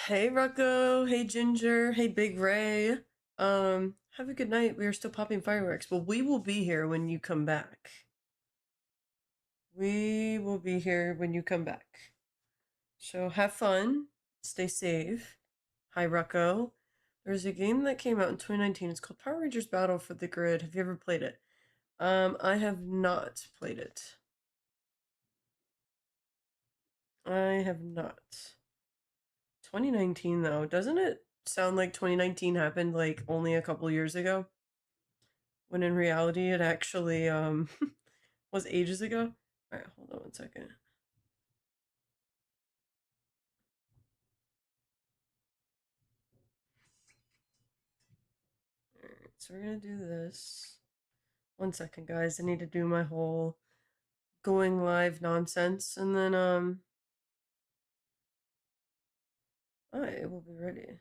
Hey Rucko, hey Ginger, hey Big Ray. Have a good night. We are still popping fireworks, but we will be here when you come back. We will be here when you come back. So have fun, stay safe. Hi Rucko. There's a game that came out in 2019. It's called Power Rangers Battle for the Grid. Have you ever played it? I have not played it. I have not. 2019 though, doesn't it sound like 2019 happened like only a couple years ago? When in reality it actually was ages ago. All right, hold on one second. All right, so we're gonna do this. One second, guys. I need to do my whole going live nonsense, and then I will be ready.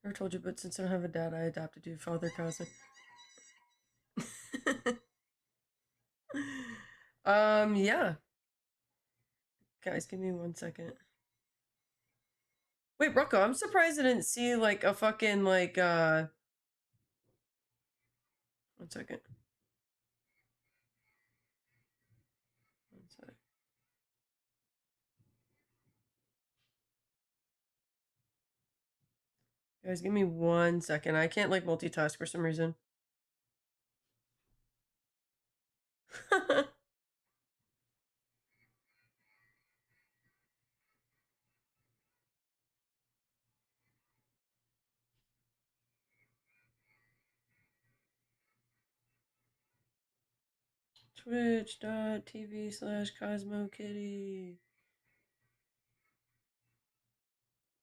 Never told you, but since I don't have a dad, I adopted you, father cousin. Yeah. Guys, give me one second. Wait, Rocco, I'm surprised I didn't see like a fucking like one second. One sec. Guys, give me one second. I can't like multitask for some reason. Twitch.tv/Cosmo Kitty.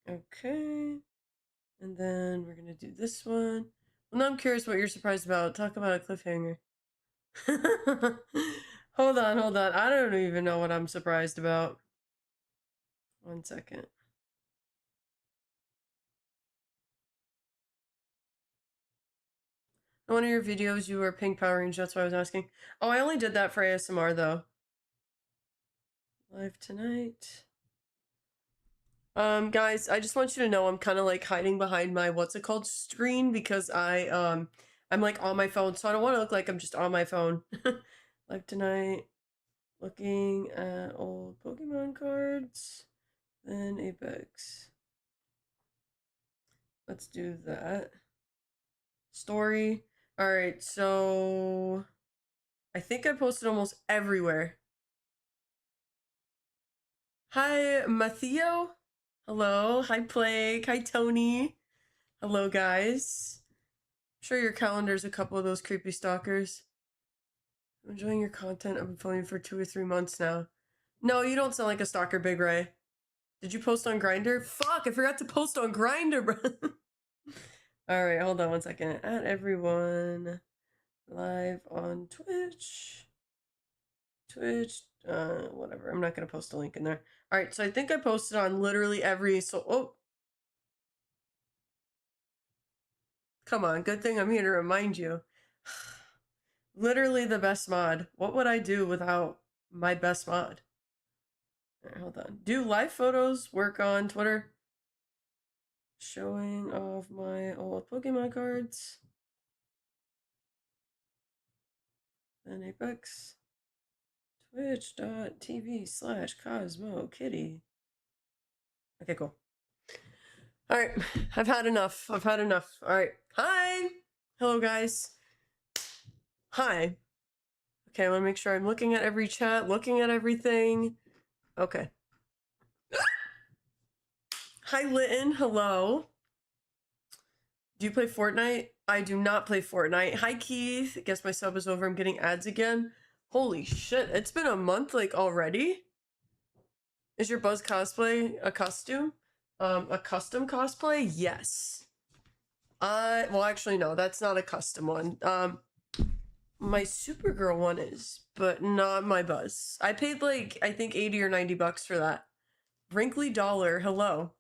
Okay. And then we're gonna do this one. Well, now I'm curious what you're surprised about. Talk about a cliffhanger. Hold on, hold on. I don't even know what I'm surprised about. One second. In one of your videos, you were Pink Power Ranger. That's why I was asking. Oh, I only did that for ASMR, though. Live tonight. Guys, I just want you to know I'm kind of like hiding behind my what's it called screen because I'm like on my phone, so I don't want to look like I'm just on my phone. Live tonight, looking at old Pokemon cards, then Apex. Let's do that. Story. All right, so I think I posted almost everywhere. Hi, Matteo. Hello. Hi, Plague. Hi, Tony. Hello, guys. I'm sure your calendar's a couple of those creepy stalkers. I'm enjoying your content. I've been following you for 2 or 3 months now. No, you don't sound like a stalker, Big Ray. Did you post on Grindr? Fuck, I forgot to post on Grindr, bro. Alright, hold on one second. At everyone live on Twitch. Twitch, whatever. I'm not gonna post a link in there. Alright, so I think I posted on literally every oh. Come on, good thing I'm here to remind you. Literally the best mod. What would I do without my best mod? All right, hold on. Do live photos work on Twitter? Showing off my old Pokemon cards. Then Apex. Twitch.tv/Cosmo Kitty. Okay, cool. All right, I've had enough. I've had enough. All right. Hi. Hello, guys. Hi. Okay, I want to make sure I'm looking at every chat, looking at everything. Okay. Hi, Litton. Hello. Do you play Fortnite? I do not play Fortnite. Hi, Keith. Guess my sub is over. I'm getting ads again. Holy shit. It's been a month, like, already? Is your Buzz cosplay a costume? A custom cosplay? Yes. Well, actually, no. That's not a custom one. My Supergirl one is, but not my Buzz. I paid, like, I think 80 or 90 bucks for that. Wrinkly Dollar. Hello.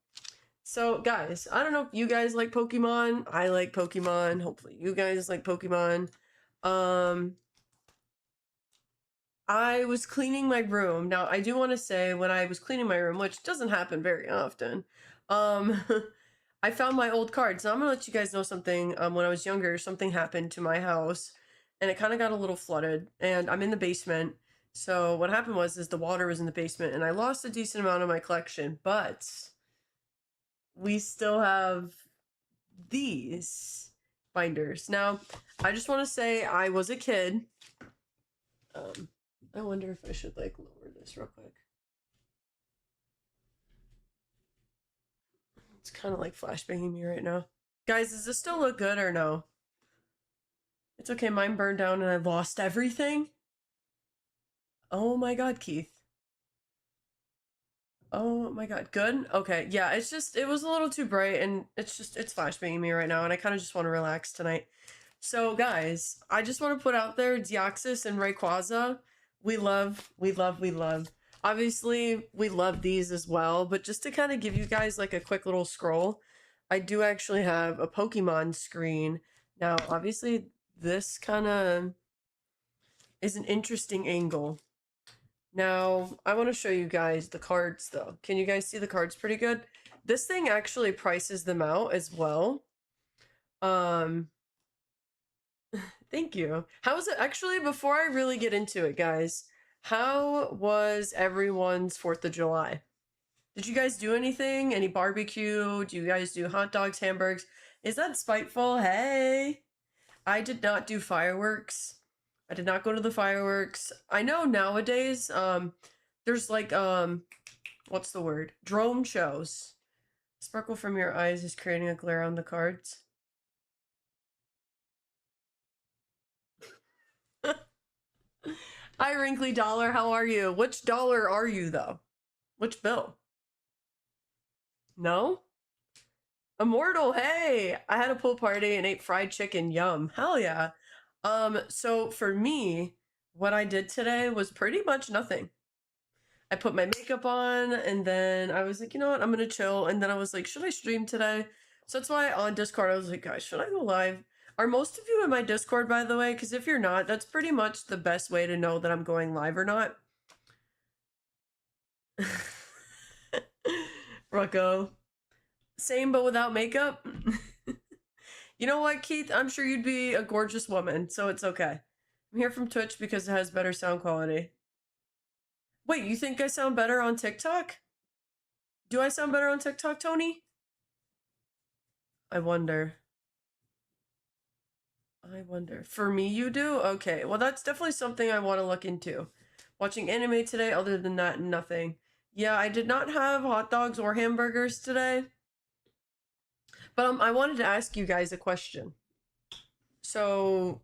So, guys, I don't know if you guys like Pokemon. I like Pokemon. Hopefully, you guys like Pokemon. I was cleaning my room. Now, I do want to say when I was cleaning my room, which doesn't happen very often, um, I found my old cards. Now, I'm gonna let you guys know something. When I was younger, something happened to my house, and it kind of got a little flooded, and I'm in the basement. So what happened was, is the water was in the basement, and I lost a decent amount of my collection, but we still have these binders. Now, I just want to say I was a kid. I wonder if I should like lower this real quick. It's kind of like flashbanging me right now. Guys, does this still look good or no? It's okay, mine burned down and I lost everything. Oh my god, Keith. Oh my god, good? Okay, yeah, it's just, it was a little too bright and it's flashbanging me right now and I kind of just want to relax tonight. So guys, I just want to put out there Deoxys and Rayquaza. We love. Obviously, we love these as well, but just to kind of give you guys like a quick little scroll, I do actually have a Pokemon screen. Now, obviously, this kind of is an interesting angle. Now, I want to show you guys the cards though. Can you guys see the cards pretty good? This thing actually prices them out as well. Thank you. How was it? Actually, before I really get into it, guys, how was everyone's 4th of July? Did you guys do anything? Any barbecue? Do you guys do hot dogs, hamburgers? Is that spiteful? Hey, I did not do fireworks. I did not go to the fireworks. I know nowadays, there's like, what's the word? Drone shows. Sparkle from your eyes is creating a glare on the cards. Hi, Wrinkly Dollar. How are you? Which dollar are you, though? Which bill? No? Immortal, hey! I had a pool party and ate fried chicken. Yum. Hell yeah. So for me, what I did today was pretty much nothing. I put my makeup on and then I was like, you know what? I'm gonna chill. And then I was like, should I stream today? So that's why on Discord, I was like, guys, should I go live? Are most of you in my Discord, by the way? Because if you're not, that's pretty much the best way to know that I'm going live or not. Rocco. Same, but without makeup? You know what, Keith? I'm sure you'd be a gorgeous woman, so it's okay. I'm here from Twitch because it has better sound quality. Wait, you think I sound better on TikTok? Do I sound better on TikTok, Tony? I wonder. For me, you do? Okay, well, that's definitely something I want to look into. Watching anime today, other than that, nothing. Yeah, I did not have hot dogs or hamburgers today. But I wanted to ask you guys a question. So,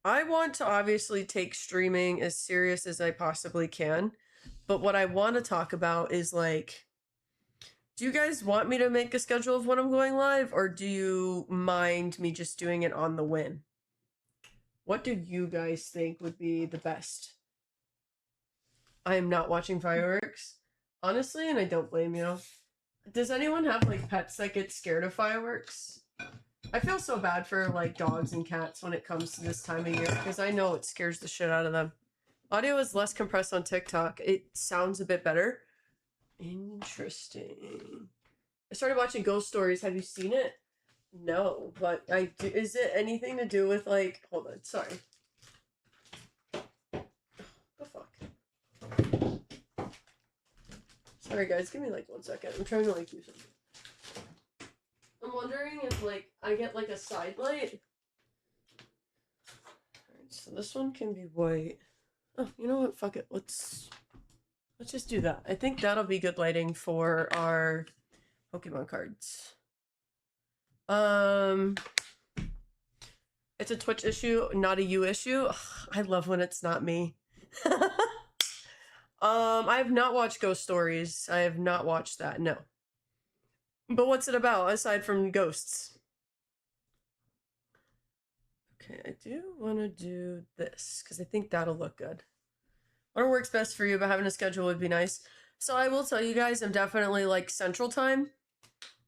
I want to obviously take streaming as serious as I possibly can. But what I want to talk about is like, do you guys want me to make a schedule of when I'm going live, or do you mind me just doing it on the whim? What do you guys think would be the best? I am not watching fireworks, honestly, and I don't blame you. Does anyone have like pets that get scared of fireworks? I feel so bad for like dogs and cats when it comes to this time of year because I know it scares the shit out of them. Audio is less compressed on TikTok. It sounds a bit better. Interesting. I started watching Ghost Stories. Have you seen it? No, but is it anything to do with like, hold on, sorry. The fuck. Sorry guys, give me like 1 second. I'm trying to like do something. I'm wondering if like I get like a side light. Alright, so this one can be white. Oh, you know what? Fuck it. Let's just do that. I think that'll be good lighting for our Pokemon cards. It's a Twitch issue, not a you issue. Ugh, I love when it's not me. I have not watched Ghost Stories. I have not watched that, no. But what's it about, aside from ghosts? Okay, I do want to do this, because I think that'll look good. Whatever works best for you, but having a schedule would be nice. So I will tell you guys, I'm definitely, like, Central Time.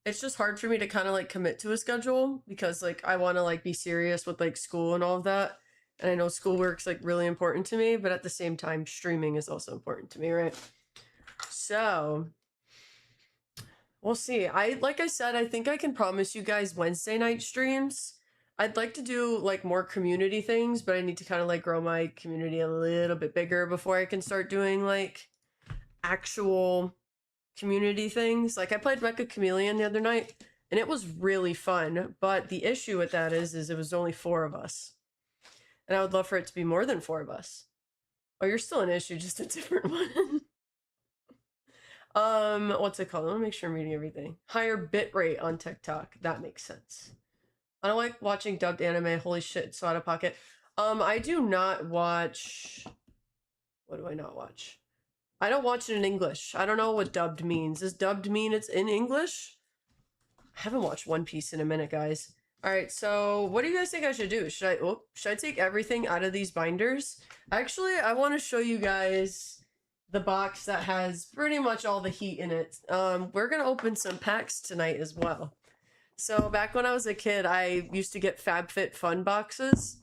It's just hard for me to kind of, like, commit to a schedule, because, like, I want to, like, be serious with, like, school and all of that. And I know schoolwork's like really important to me, but at the same time, streaming is also important to me, right? So we'll see. Like I said, I think I can promise you guys Wednesday night streams. I'd like to do like more community things, but I need to kind of like grow my community a little bit bigger before I can start doing like actual community things. Like I played Mecha Chameleon the other night and it was really fun, but the issue with that is it was only 4 of us. And I would love for it to be more than 4 of us. Oh, you're still an issue, just a different one. What's it called? I want to make sure I'm reading everything. Higher bitrate on TikTok. That makes sense. I don't like watching dubbed anime. Holy shit, it's so out of pocket. I do not watch... What do I not watch? I don't watch it in English. I don't know what dubbed means. Does dubbed mean it's in English? I haven't watched One Piece in a minute, guys. Alright, so what do you guys think I should do? Should I take everything out of these binders? Actually, I want to show you guys the box that has pretty much all the heat in it. We're gonna open some packs tonight as well. So back when I was a kid, I used to get FabFitFun boxes,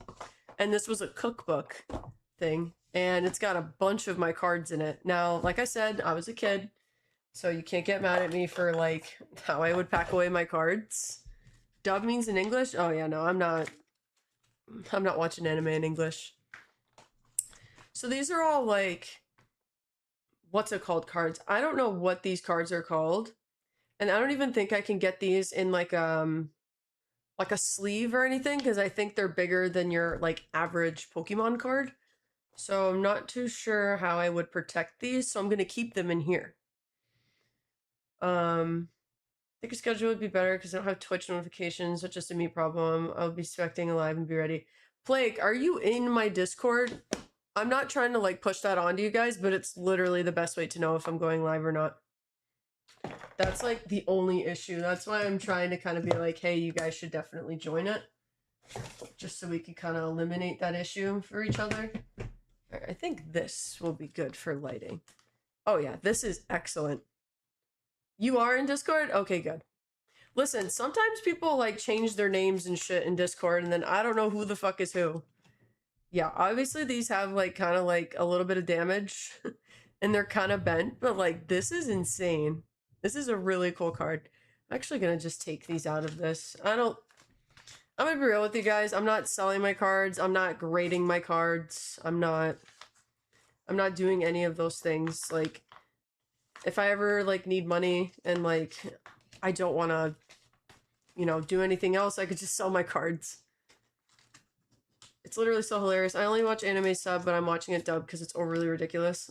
and this was a cookbook thing, and it's got a bunch of my cards in it. Now, like I said, I was a kid, so you can't get mad at me for like how I would pack away my cards. Dub means in English? Oh yeah, no, I'm not watching anime in English. So these are all like, what's it called, cards? I don't know what these cards are called. And I don't even think I can get these in like a sleeve or anything, because I think they're bigger than your like average Pokemon card. So I'm not too sure how I would protect these, so I'm gonna keep them in here. I think a schedule would be better because I don't have Twitch notifications. That's just a me problem. I'll be expecting a live and be ready. Plague, are you in my Discord? I'm not trying to like push that onto you guys, but it's literally the best way to know if I'm going live or not. That's like the only issue. That's why I'm trying to kind of be like, hey, you guys should definitely join it. Just so we can kind of eliminate that issue for each other. Right, I think this will be good for lighting. Oh yeah, this is excellent. You are in Discord? Okay, good. Listen, sometimes people like change their names and shit in Discord and then I don't know who the fuck is who. Yeah, obviously these have like kind of like a little bit of damage and they're kind of bent, but like this is insane. This is a really cool card. I'm actually gonna just take these out of this. I'm gonna be real with you guys. I'm not selling my cards. I'm not grading my cards. I'm not doing any of those things. Like, if I ever like need money and like I don't want to, you know, do anything else, I could just sell my cards. It's literally so hilarious. I only watch anime sub, but I'm watching it dub because it's overly ridiculous.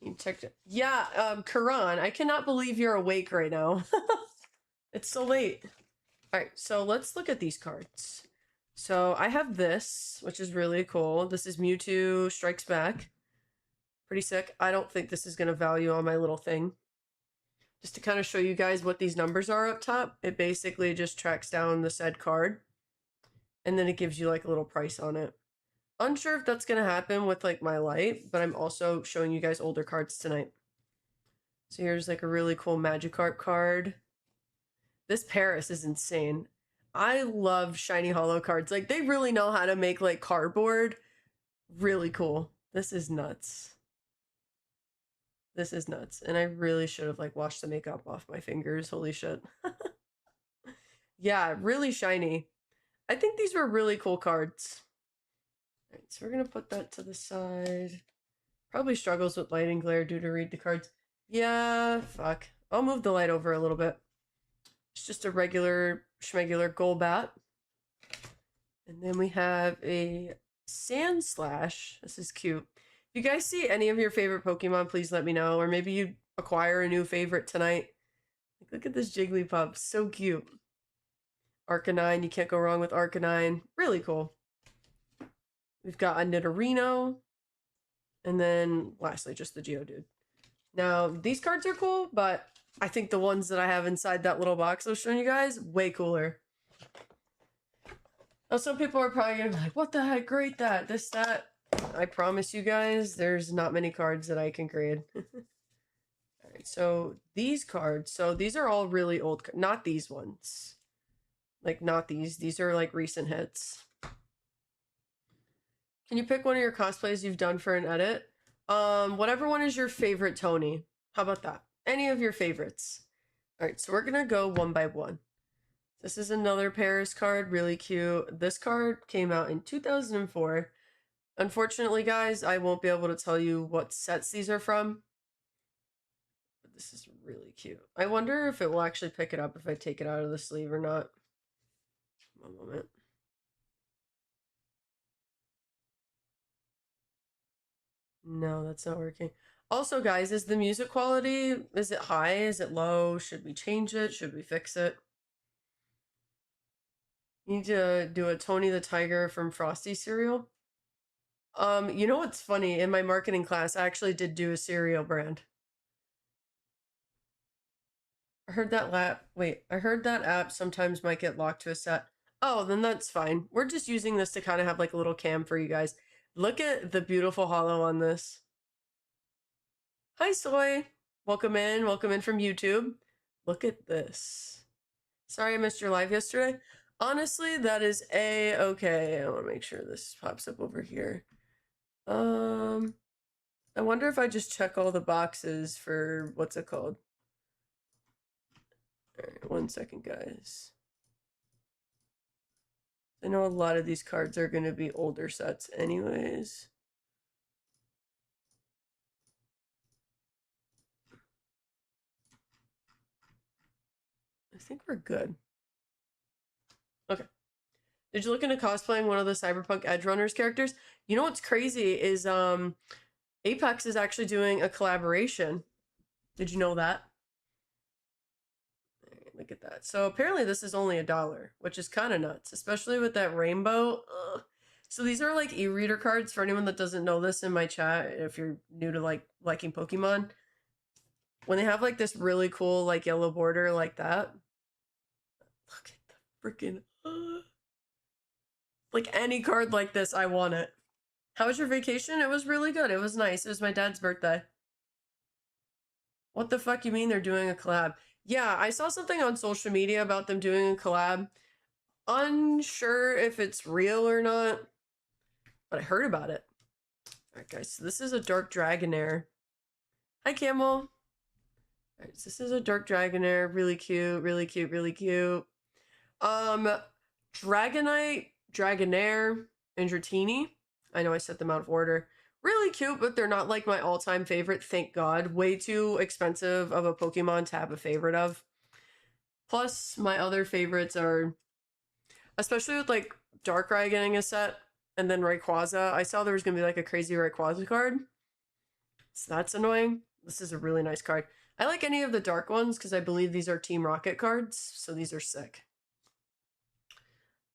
You checked it. Yeah, Karan, I cannot believe you're awake right now. It's so late. All right, so let's look at these cards. So I have this, which is really cool. This is Mewtwo Strikes Back. Pretty sick. I don't think this is going to value on my little thing. Just to kind of show you guys what these numbers are up top, it basically just tracks down the said card. And then it gives you like a little price on it. Unsure if that's going to happen with like my light, but I'm also showing you guys older cards tonight. So here's like a really cool Magikarp card. This Paris is insane. I love shiny holo cards. Like they really know how to make like cardboard really cool. This is nuts. This is nuts. And I really should have like washed the makeup off my fingers. Holy shit. Yeah, really shiny. I think these were really cool cards. All right, so we're going to put that to the side. Probably struggles with lighting glare due to read the cards. Yeah, fuck. I'll move the light over a little bit. It's just a regular schmegular Golbat. And then we have a Sandslash. This is cute. If you guys see any of your favorite Pokemon, please let me know. Or maybe you acquire a new favorite tonight. Like, look at this Jigglypuff. So cute. Arcanine. You can't go wrong with Arcanine. Really cool. We've got a Nidorino. And then, lastly, just the Geodude. Now, these cards are cool, but I think the ones that I have inside that little box I was showing you guys, way cooler. Now, some people are probably going to be like, what the heck, grade that, this, that. I promise you guys, there's not many cards that I can grade. Alright, so these cards, so these are all really old, not these ones. Like, not these. These are like recent hits. Can you pick one of your cosplays you've done for an edit? Whatever one is your favorite, Tony. How about that? Any of your favorites. All right, so we're gonna go one by one. This is another Paris card, really cute. This card came out in 2004. Unfortunately, guys, I won't be able to tell you what sets these are from. But this is really cute. I wonder if it will actually pick it up if I take it out of the sleeve or not. One moment. No, that's not working. Also, guys, is the music quality, is it high? Is it low? Should we change it? Should we fix it? You need to do a Tony the Tiger from Frosty cereal. You know what's funny? In my marketing class, I actually did do a cereal brand. I heard that app sometimes might get locked to a set. Oh, then that's fine. We're just using this to kind of have like a little cam for you guys. Look at the beautiful holo on this. Hi, Soy. Welcome in from YouTube. Look at this. Sorry I missed your live yesterday. Honestly, that is okay. I want to make sure this pops up over here. I wonder if I just check all the boxes for what's it called? All right, 1 second, guys. I know a lot of these cards are going to be older sets anyways. I think we're good. Okay. Did you look into cosplaying one of the Cyberpunk Edgerunners characters? You know what's crazy is Apex is actually doing a collaboration. Did you know that? Look at that. So apparently this is only $1, which is kind of nuts, especially with that rainbow. Ugh. So these are like e-reader cards for anyone that doesn't know this in my chat. If you're new to like liking Pokemon, when they have like this really cool like yellow border like that, look at the freaking like any card like this, I want it. How was your vacation? It was really good. It was nice. It was my dad's birthday. What the fuck you mean they're doing a collab? Yeah, I saw something on social media about them doing a collab. Unsure if it's real or not, but I heard about it. All right, guys, so this is a Dark Dragonair. Hi, Camel. All right, so this is a Dark Dragonair. Really cute, really cute, really cute. Dragonite, Dragonair, and Dratini. I know I set them out of order. Really cute, but they're not like my all-time favorite, thank God. Way too expensive of a Pokemon to have a favorite of. Plus, my other favorites are, especially with like Darkrai getting a set, and then Rayquaza. I saw there was going to be like a crazy Rayquaza card. So that's annoying. This is a really nice card. I like any of the dark ones because I believe these are Team Rocket cards, so these are sick.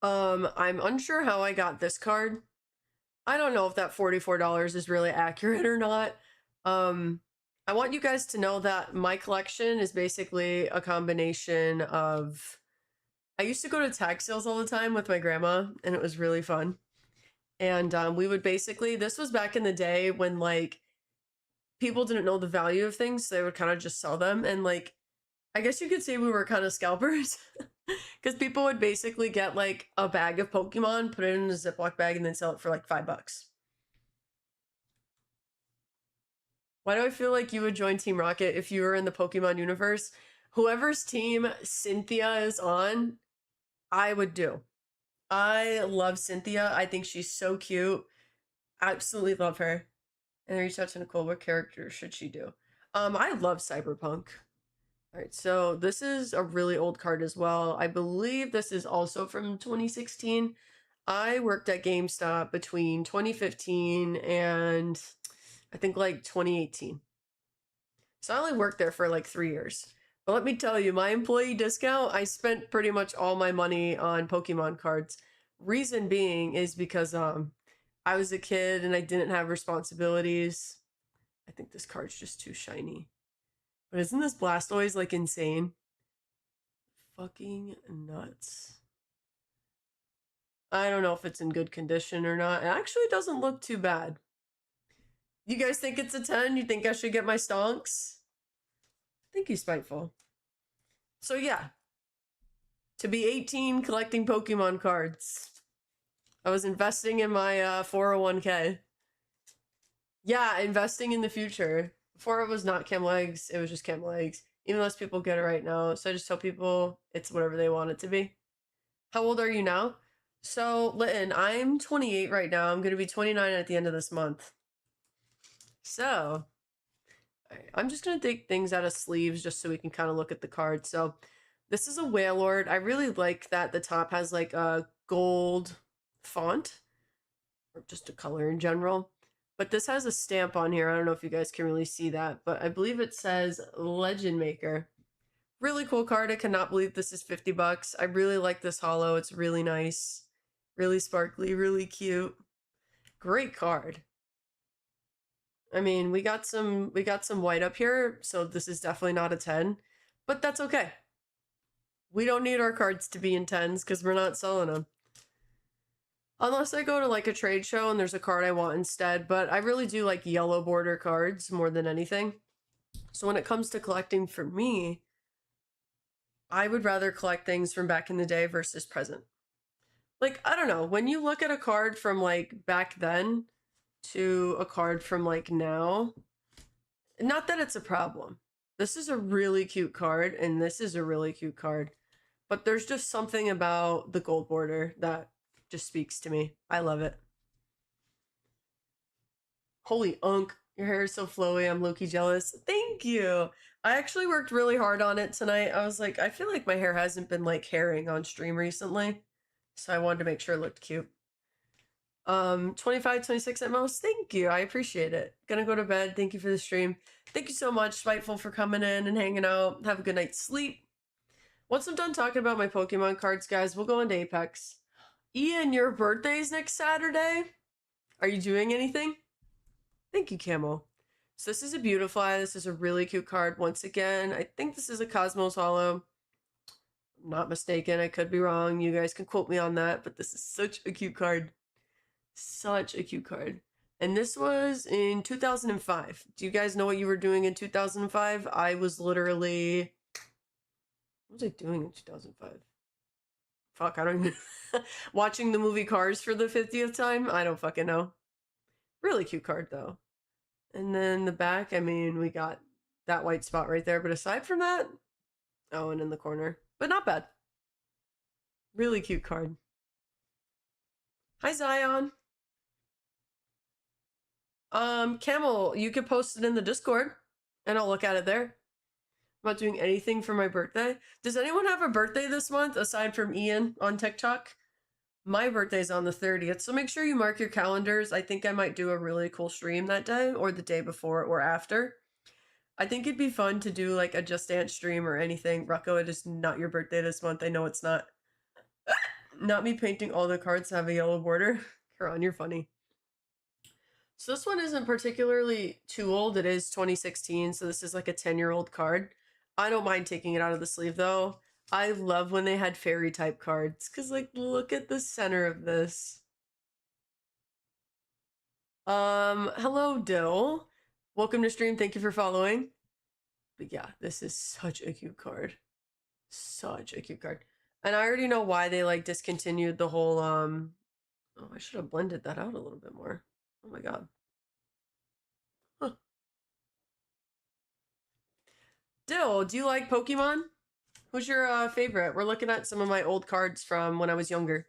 I'm unsure how I got this card. I don't know if that $44 is really accurate or not. I want you guys to know that my collection is basically a combination of... I used to go to tag sales all the time with my grandma, and it was really fun. And we would basically... This was back in the day when, like, people didn't know the value of things, so they would kind of just sell them. And, like, I guess you could say we were kind of scalpers. Because people would basically get, like, a bag of Pokemon, put it in a Ziploc bag, and then sell it for, like, $5. Why do I feel like you would join Team Rocket if you were in the Pokemon universe? Whoever's team Cynthia is on, I would do. I love Cynthia. I think she's so cute. Absolutely love her. And I reached out to Nicole. What character should she do? I love Cyberpunk. All right, so this is a really old card as well. I believe this is also from 2016. I worked at GameStop between 2015 and I think like 2018. So I only worked there for like 3 years. But let me tell you, my employee discount, I spent pretty much all my money on Pokemon cards. Reason being is because I was a kid and I didn't have responsibilities. I think this card's just too shiny. But isn't this Blastoise like insane? Fucking nuts. I don't know if it's in good condition or not. It actually doesn't look too bad. You guys think it's a 10? You think I should get my stonks? I think he's spiteful. So yeah. to be 18 collecting Pokemon cards. I was investing in my 401k. Yeah, investing in the future. Before it was not cam legs, it was just cam legs. Even less people get it right now. So I just tell people it's whatever they want it to be. How old are you now? So, Litton, I'm 28 right now. I'm going to be 29 at the end of this month. So, I'm just going to take things out of sleeves just so we can kind of look at the card. So, this is a Wailord. I really like that the top has like a gold font, or just a color in general. But this has a stamp on here. I don't know if you guys can really see that, but I believe it says Legend Maker. Really cool card. I cannot believe this is 50 bucks. I really like this holo. It's really nice, really sparkly, really cute. Great card. I mean, we got some white up here, so this is definitely not a 10, but that's okay. We don't need our cards to be in 10s because we're not selling them. Unless I go to like a trade show and there's a card I want instead, but I really do like yellow border cards more than anything. So when it comes to collecting for me, I would rather collect things from back in the day versus present. Like, I don't know, when you look at a card from like back then to a card from like now, not that it's a problem. This is a really cute card and this is a really cute card, but there's just something about the gold border that just speaks to me. I love it. Holy unk, your hair is so flowy. I'm low-key jealous. Thank you. I actually worked really hard on it tonight. I was like, I feel like my hair hasn't been like hairing on stream recently, so I wanted to make sure it looked cute. 25, 26 at most. Thank you. I appreciate it. Gonna go to bed. Thank you for the stream. Thank you so much, Spiteful, for coming in and hanging out. Have a good night's sleep. Once I'm done talking about my Pokemon cards, guys, we'll go into Apex. Ian, your birthday's next Saturday. Are you doing anything? Thank you, Camo. So this is a Beautifly. This is a really cute card. Once again, I think this is a Cosmos Holo. I'm not mistaken. I could be wrong. You guys can quote me on that, but this is such a cute card. Such a cute card. And this was in 2005. Do you guys know what you were doing in 2005? I was literally... What was I doing in 2005? Fuck, I don't even... Watching the movie Cars for the 50th time? I don't fucking know. Really cute card, though. And then the back, I mean, we got that white spot right there. But aside from that... Oh, and in the corner. But not bad. Really cute card. Hi, Zion. Camel, you could post it in the Discord, and I'll look at it there. I'm not doing anything for my birthday. Does anyone have a birthday this month, aside from Ian on TikTok? My birthday's on the 30th, so make sure you mark your calendars. I think I might do a really cool stream that day, or the day before, or after. I think it'd be fun to do, like, a Just Dance stream or anything. Rucko, it is not your birthday this month. I know it's not. Not me painting all the cards to have a yellow border. Karan, you're funny. So this one isn't particularly too old. It is 2016, so this is like a 10-year-old card. I don't mind taking it out of the sleeve, though. I love when they had fairy type cards, because, like, look at the center of this. Hello, Dill. Welcome to stream. Thank you for following. But yeah, this is such a cute card. Such a cute card. And I already know why they, like, discontinued the whole, Oh, I should have blended that out a little bit more. Oh my god. Huh. Dill, do you like Pokemon? Who's your favorite? We're looking at some of my old cards from when I was younger.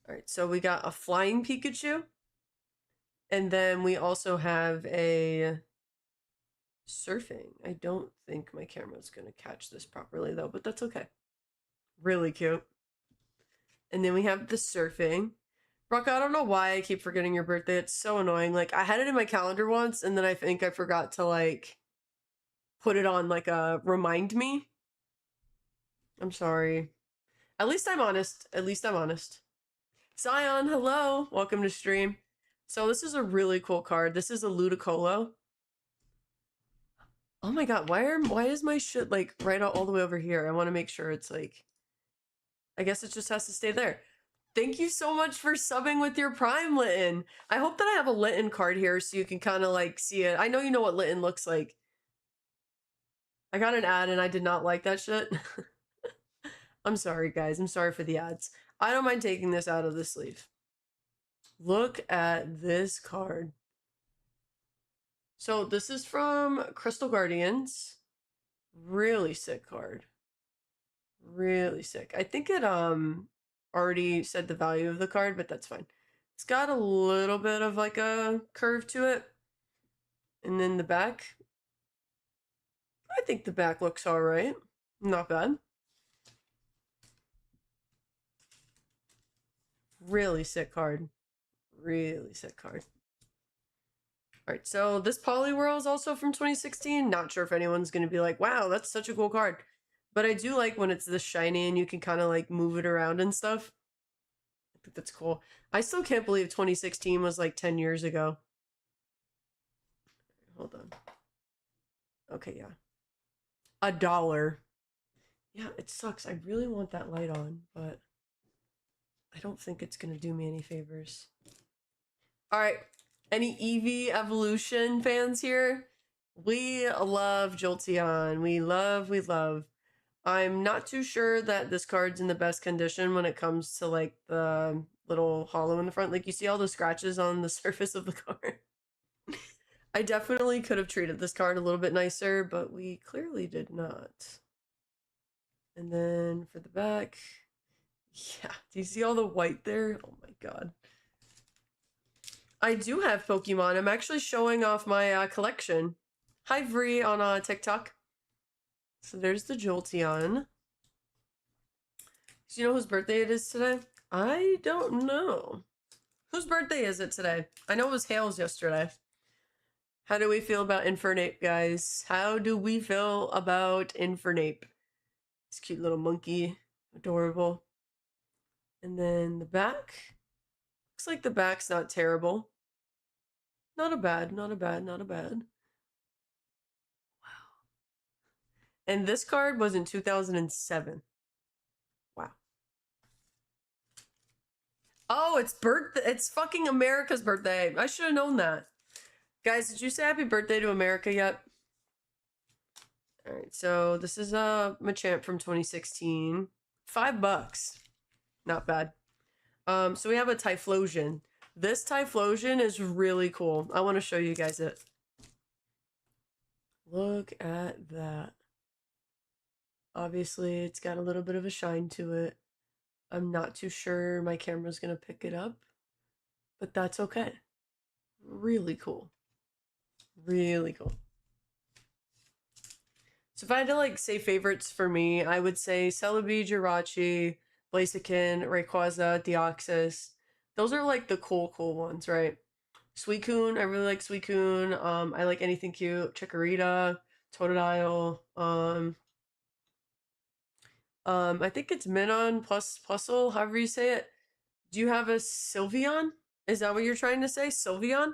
Alright, so we got a Flying Pikachu. And then we also have a Surfing. I don't think my camera's going to catch this properly, though, but that's okay. Really cute. And then we have the Surfing. Rock, I don't know why I keep forgetting your birthday. It's so annoying. Like, I had it in my calendar once, and then I think I forgot to, like, put it on, like, a remind me. I'm sorry. At least I'm honest. At least I'm honest. Zion, hello. Welcome to stream. So this is a really cool card. This is a Ludicolo. Oh my god, why is my shit, like, right all the way over here? I want to make sure it's, like... I guess it just has to stay there. Thank you so much for subbing with your Prime, Litten. I hope that I have a Litten card here so you can kind of, like, see it. I know you know what Litten looks like. I got an ad and I did not like that shit. I'm sorry, guys. I'm sorry for the ads. I don't mind taking this out of the sleeve. Look at this card. So this is from Crystal Guardians. Really sick card. Really sick. I think it already said the value of the card, but that's fine. It's got a little bit of like a curve to it. And then the back. I think the back looks all right. Not bad. Really sick card. Really sick card. All right, so this Poliwhirl is also from 2016. Not sure if anyone's going to be like, wow, that's such a cool card. But I do like when it's this shiny and you can kind of like move it around and stuff. I think that's cool. I still can't believe 2016 was like 10 years ago. Hold on. Okay, yeah. $1. Yeah, it sucks. I really want that light on, but I don't think it's going to do me any favors. All right. Any Eevee Evolution fans here? We love Jolteon. We love. I'm not too sure that this card's in the best condition when it comes to like the little hollow in the front. Like you see all the scratches on the surface of the card. I definitely could have treated this card a little bit nicer, but we clearly did not. And then for the back, yeah, do you see all the white there? Oh my god. I do have Pokemon. I'm actually showing off my collection. Hi, Vree on TikTok. So there's the Jolteon. Do you know whose birthday it is today? I don't know. Whose birthday is it today? I know it was Hale's yesterday. How do we feel about Infernape, guys? How do we feel about Infernape? This cute little monkey. Adorable. And then the back. Looks like the back's not terrible. Not a bad. Wow. And this card was in 2007. Wow. Oh, it's fucking America's birthday. I should have known that. Guys, did you say happy birthday to America yet? All right, so this is Machamp from 2016. $5. Not bad. So we have a Typhlosion. This Typhlosion is really cool. I want to show you guys it. Look at that. Obviously, it's got a little bit of a shine to it. I'm not too sure my camera's going to pick it up, but that's okay. Really cool. Really cool. So if I had to like say favorites for me, I would say Celebi, Jirachi, Blaziken, Rayquaza, Deoxys. Those are like the cool ones, right? Suicune, I really like Suicune. I like anything cute. Chikorita, Totodile. I think it's Minon plus Plusle, however you say it. Do you have a Sylveon? Is that what you're trying to say? Sylveon?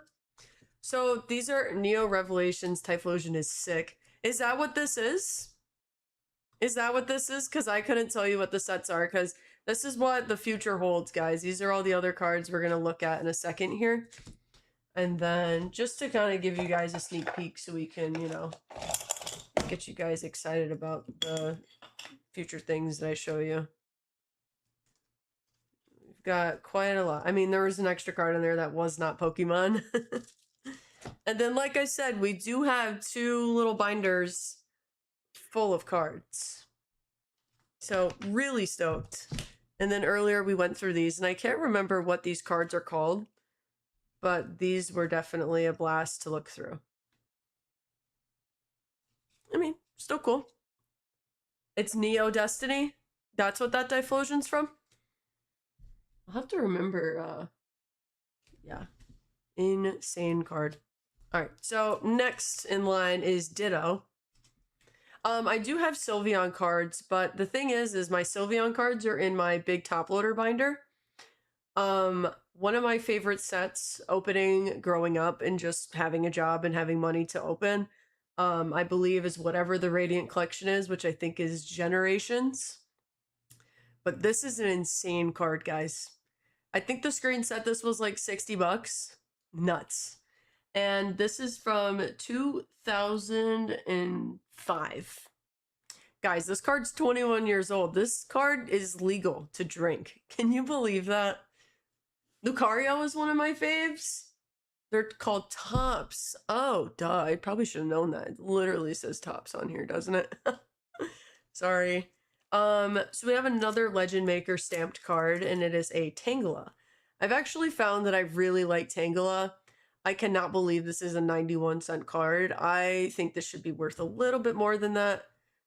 So these are Neo Revelations. Typhlosion is sick. Is that what this is? Is that what this is? Because I couldn't tell you what the sets are, because this is what the future holds, guys. These are all the other cards we're going to look at in a second here. And then just to kind of give you guys a sneak peek so we can, you know, get you guys excited about the future things that I show you. We've got quite a lot. I mean, there was an extra card in there that was not Pokemon. And then, like I said, we do have 2 little binders full of cards. So, really stoked. And then earlier we went through these, and I can't remember what these cards are called, but these were definitely a blast to look through. I mean, still cool. It's Neo Destiny. That's what that Typhlosion's from. I'll have to remember, yeah. Insane card. Alright, so next in line is Ditto. I do have Sylveon cards, but the thing is my Sylveon cards are in my big top loader binder. One of my favorite sets opening growing up and just having a job and having money to open, I believe is whatever the Radiant collection is, which I think is Generations. But this is an insane card, guys. I think the screen set this was like $60. Nuts. And this is from 2005. Guys, this card's 21 years old. This card is legal to drink. Can you believe that? Lucario is one of my faves. They're called tops. Oh, duh. I probably should have known that. It literally says tops on here, doesn't it? Sorry. So we have another Legend Maker stamped card, and it is a Tangela. I've actually found that I really like Tangela. I cannot believe this is a 91-cent card. I think this should be worth a little bit more than that,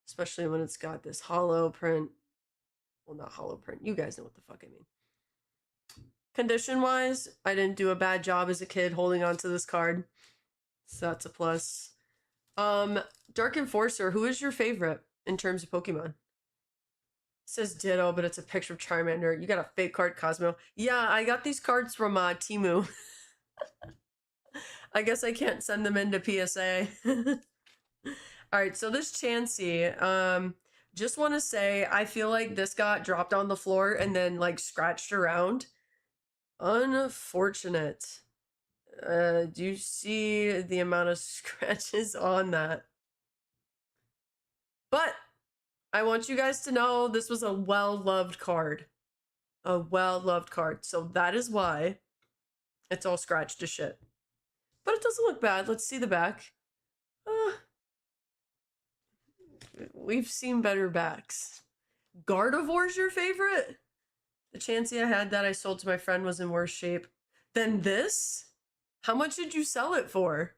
especially when it's got this hollow print. Well, not hollow print. You guys know what the fuck I mean. Condition-wise, I didn't do a bad job as a kid holding on to this card, so that's a plus. Dark Enforcer, who is your favorite in terms of Pokemon? It says Ditto, but it's a picture of Charmander. You got a fake card, Cosmo. Yeah, I got these cards from Temu. I guess I can't send them into PSA. Alright, so this Chansey, just want to say, I feel like this got dropped on the floor and then, like, scratched around. Unfortunate. Do you see the amount of scratches on that? But I want you guys to know this was a well-loved card. A well-loved card. So that is why it's all scratched to shit. But it doesn't look bad. Let's see the back. We've seen better backs. Gardevoir's your favorite? The Chansey I had that I sold to my friend was in worse shape than this? How much did you sell it for?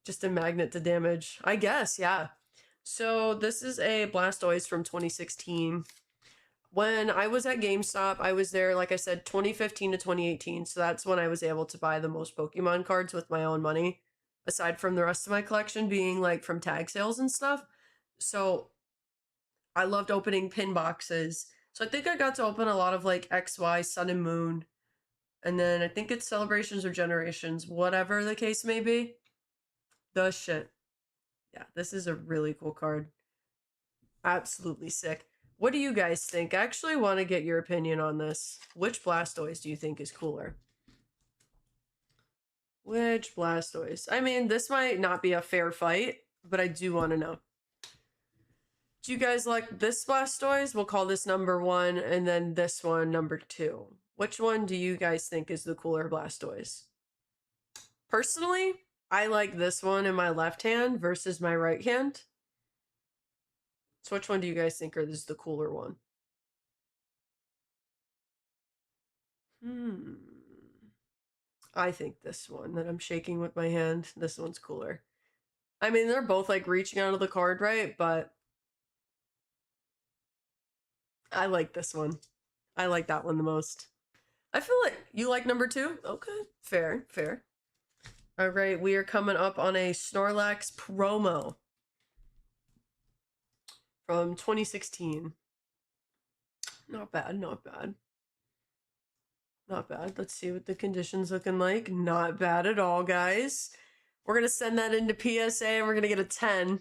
Just a magnet to damage. I guess, yeah. So this is a Blastoise from 2016. When I was at GameStop, I was there, like I said, 2015 to 2018. So that's when I was able to buy the most Pokemon cards with my own money, aside from the rest of my collection being like from tag sales and stuff. So I loved opening pin boxes. So I think I got to open a lot of like XY, Sun and Moon. And then I think it's Celebrations or Generations, whatever the case may be. The shit. Yeah, this is a really cool card. Absolutely sick. What do you guys think? I actually want to get your opinion on this. Which Blastoise do you think is cooler? Which Blastoise? I mean, this might not be a fair fight, but I do want to know. Do you guys like this Blastoise? We'll call this number 1, and then this one number 2. Which one do you guys think is the cooler Blastoise? Personally, I like this one in my left hand versus my right hand. So which one do you guys think is the cooler one? I think this one that I'm shaking with my hand, this one's cooler. I mean, they're both like reaching out of the card, right? But I like this one. I like that one the most. I feel like you like number 2? Okay, fair, fair. All right, we are coming up on a Snorlax promo from 2016. Not bad, not bad. Not bad. Let's see what the condition's looking like. Not bad at all, guys. We're going to send that into PSA and we're going to get a 10.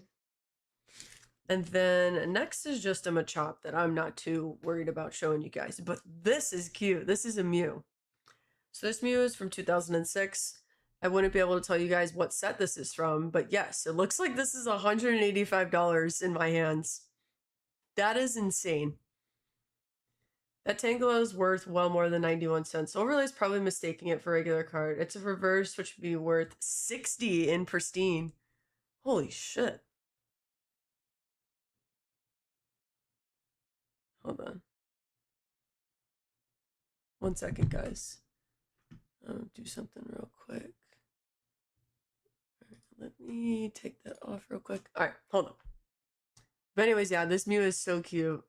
And then next is just a Machop that I'm not too worried about showing you guys. But this is cute. This is a Mew. So this Mew is from 2006. I wouldn't be able to tell you guys what set this is from. But yes, it looks like this is $185 in my hands. That is insane. That Tangela is worth well more than 91 cents. Overlay's probably mistaking it for a regular card. It's a reverse, which would be worth 60 in pristine. Holy shit. Hold on. 1 second, guys. I'll do something real quick. Right, let me take that off real quick. Alright, hold on. But anyways, yeah, this Mew is so cute.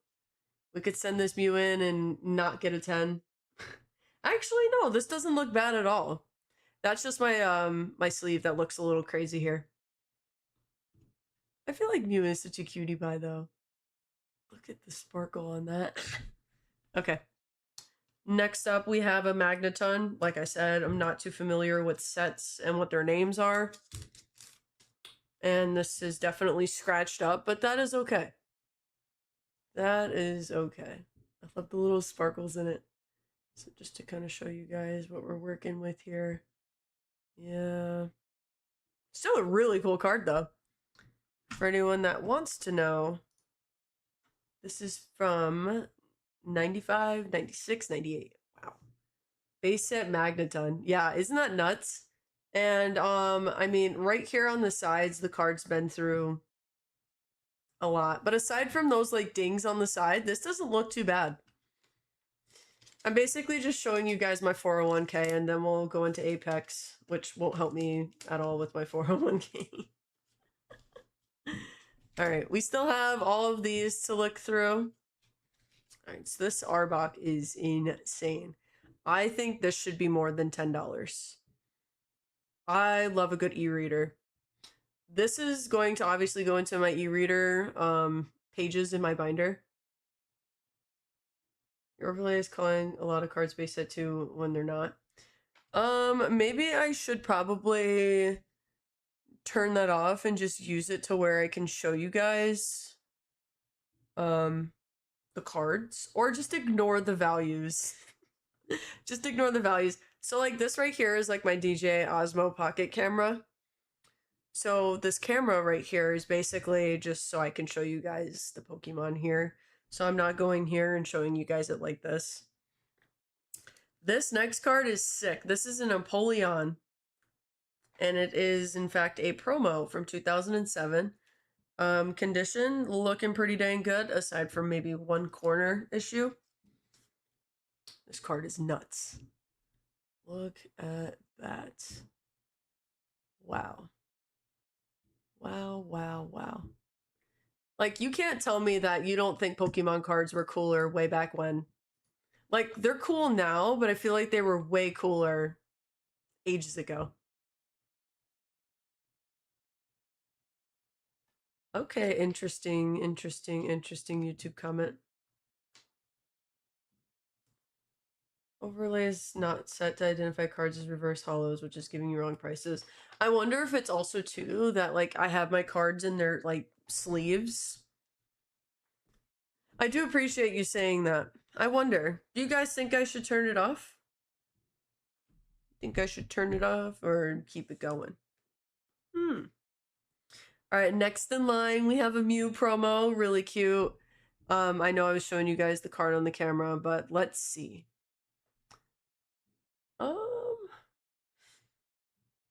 We could send this Mew in and not get a 10. Actually, no, this doesn't look bad at all. That's just my my sleeve that looks a little crazy here. I feel like Mew is such a cutie pie, though. Look at the sparkle on that. Okay. Next up, we have a Magneton. Like I said, I'm not too familiar with sets and what their names are. And this is definitely scratched up, but that is okay. That is okay. I love the little sparkles in it. So just to kind of show you guys what we're working with here. Yeah. Still a really cool card, though. For anyone that wants to know, this is from 95, 96, 98. Wow. Base set Magneton. Yeah, isn't that nuts? And I mean, right here on the sides, the card's been through a lot. But aside from those like dings on the side, this doesn't look too bad. I'm basically just showing you guys my 401k, and then we'll go into Apex, which won't help me at all with my 401k. Alright, we still have all of these to look through. Alright, so this Arbok is insane. I think this should be more than $10. I love a good e-reader. This is going to obviously go into my e-reader pages in my binder. Your overlay is calling a lot of cards base set 2 when they're not. Maybe I should probably turn that off and just use it to where I can show you guys the cards, or just ignore the values. Just ignore the values. So like this right here is like my DJI Osmo Pocket camera. So this camera right here is basically just so I can show you guys the Pokemon here. So I'm not going here and showing you guys it like this. This next card is sick. This is an Empoleon. And it is, in fact, a promo from 2007. Condition, looking pretty dang good, aside from maybe one corner issue. This card is nuts. Look at that. Wow. Wow, wow, wow. Like, you can't tell me that you don't think Pokemon cards were cooler way back when. Like, they're cool now, but I feel like they were way cooler ages ago. Okay, interesting YouTube comment. Overlay is not set to identify cards as reverse hollows, which is giving you wrong prices. I wonder if it's also too that like I have my cards in their like sleeves. I do appreciate you saying that. I wonder, do you guys think I should turn it off? Think I should turn it off or keep it going? All right, next in line, we have a Mew promo, really cute. I know I was showing you guys the card on the camera, but let's see.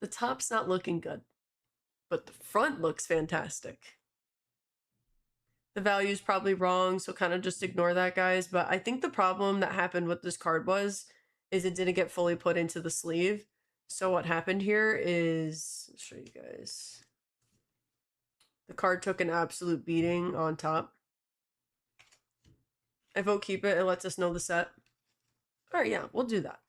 The top's not looking good, but the front looks fantastic. The value is probably wrong, so kind of just ignore that, guys. But I think the problem that happened with this card is it didn't get fully put into the sleeve. So what happened here is, I'll show you guys. The card took an absolute beating on top. I vote keep it. It lets us know the set. All right, yeah, we'll do that.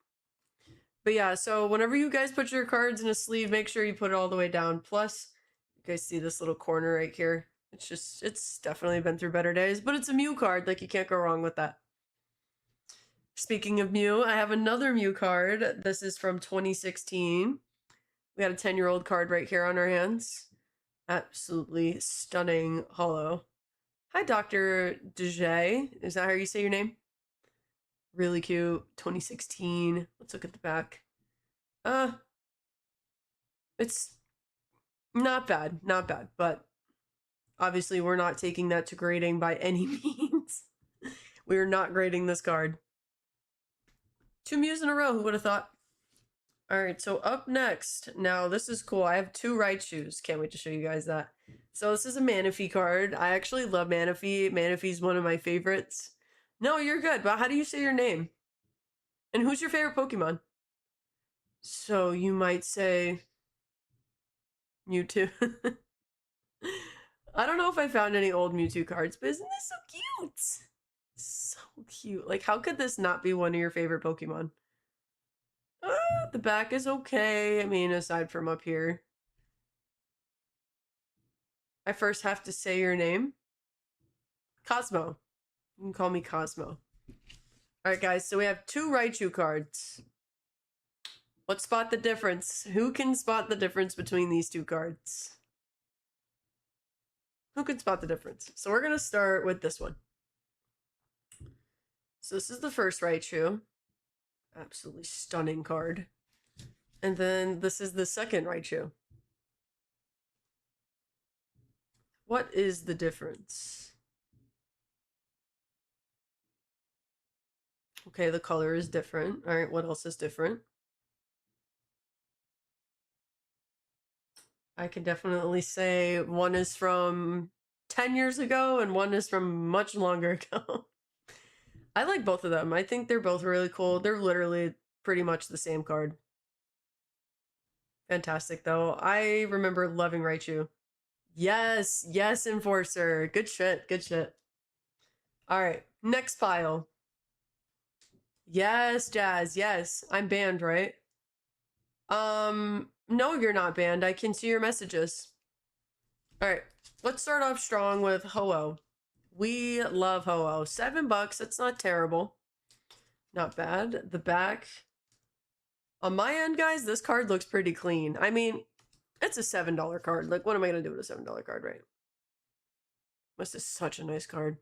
But yeah, so whenever you guys put your cards in a sleeve, make sure you put it all the way down. Plus, you guys see this little corner right here. It's definitely been through better days, but it's a Mew card. Like, you can't go wrong with that. Speaking of Mew, I have another Mew card. This is from 2016. We got a 10-year-old card right here on our hands. Absolutely stunning holo. Hi, Dr. Dejay. Is that how you say your name? Really cute. 2016. Let's look at the back. It's not bad. Not bad. But obviously, we're not taking that to grading by any means. We are not grading this card. 2 Mews in a row. Who would have thought? All right, so up next. Now, this is cool. I have 2 Raichus. Can't wait to show you guys that. So this is a Manaphy card. I actually love Manaphy. Manaphy's one of my favorites. No, you're good, but how do you say your name? And who's your favorite Pokemon? So you might say Mewtwo. I don't know if I found any old Mewtwo cards, but isn't this so cute? So cute. Like, how could this not be one of your favorite Pokemon? The back is okay. I mean, aside from up here. I first have to say your name. Cosmo. You can call me Cosmo. Alright, guys, so we have 2 Raichu cards. Let's spot the difference. Who can spot the difference between these 2 cards? Who can spot the difference? So we're going to start with this one. So this is the first Raichu. Absolutely stunning card. And then this is the second Raichu. What is the difference? Okay, the color is different. All right, what else is different? I can definitely say one is from 10 years ago and one is from much longer ago. I like both of them. I think they're both really cool. They're literally pretty much the same card. Fantastic, though. I remember loving Raichu. Yes, yes, Enforcer. Good shit, good shit. All right, next pile. Yes, Jazz, yes. I'm banned, right? No, you're not banned. I can see your messages. All right, let's start off strong with Ho-Oh. We love Ho-Oh. $7, that's not terrible. Not bad. The back. On my end, guys, this card looks pretty clean. I mean, it's a $7 card. Like, what am I going to do with a $7 card, right? This is such a nice card.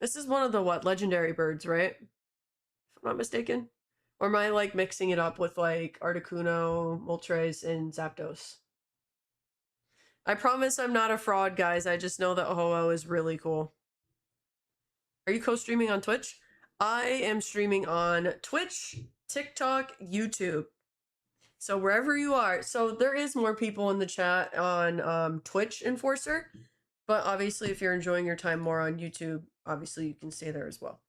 This is one of the, what, legendary birds, right? If I'm not mistaken. Or am I, like, mixing it up with, like, Articuno, Moltres, and Zapdos? I promise I'm not a fraud, guys. I just know that Ho-Oh is really cool. Are you co-streaming on Twitch? I am streaming on Twitch, TikTok, YouTube. So wherever you are. So there is more people in the chat on Twitch, Enforcer. But obviously, if you're enjoying your time more on YouTube, obviously you can stay there as well.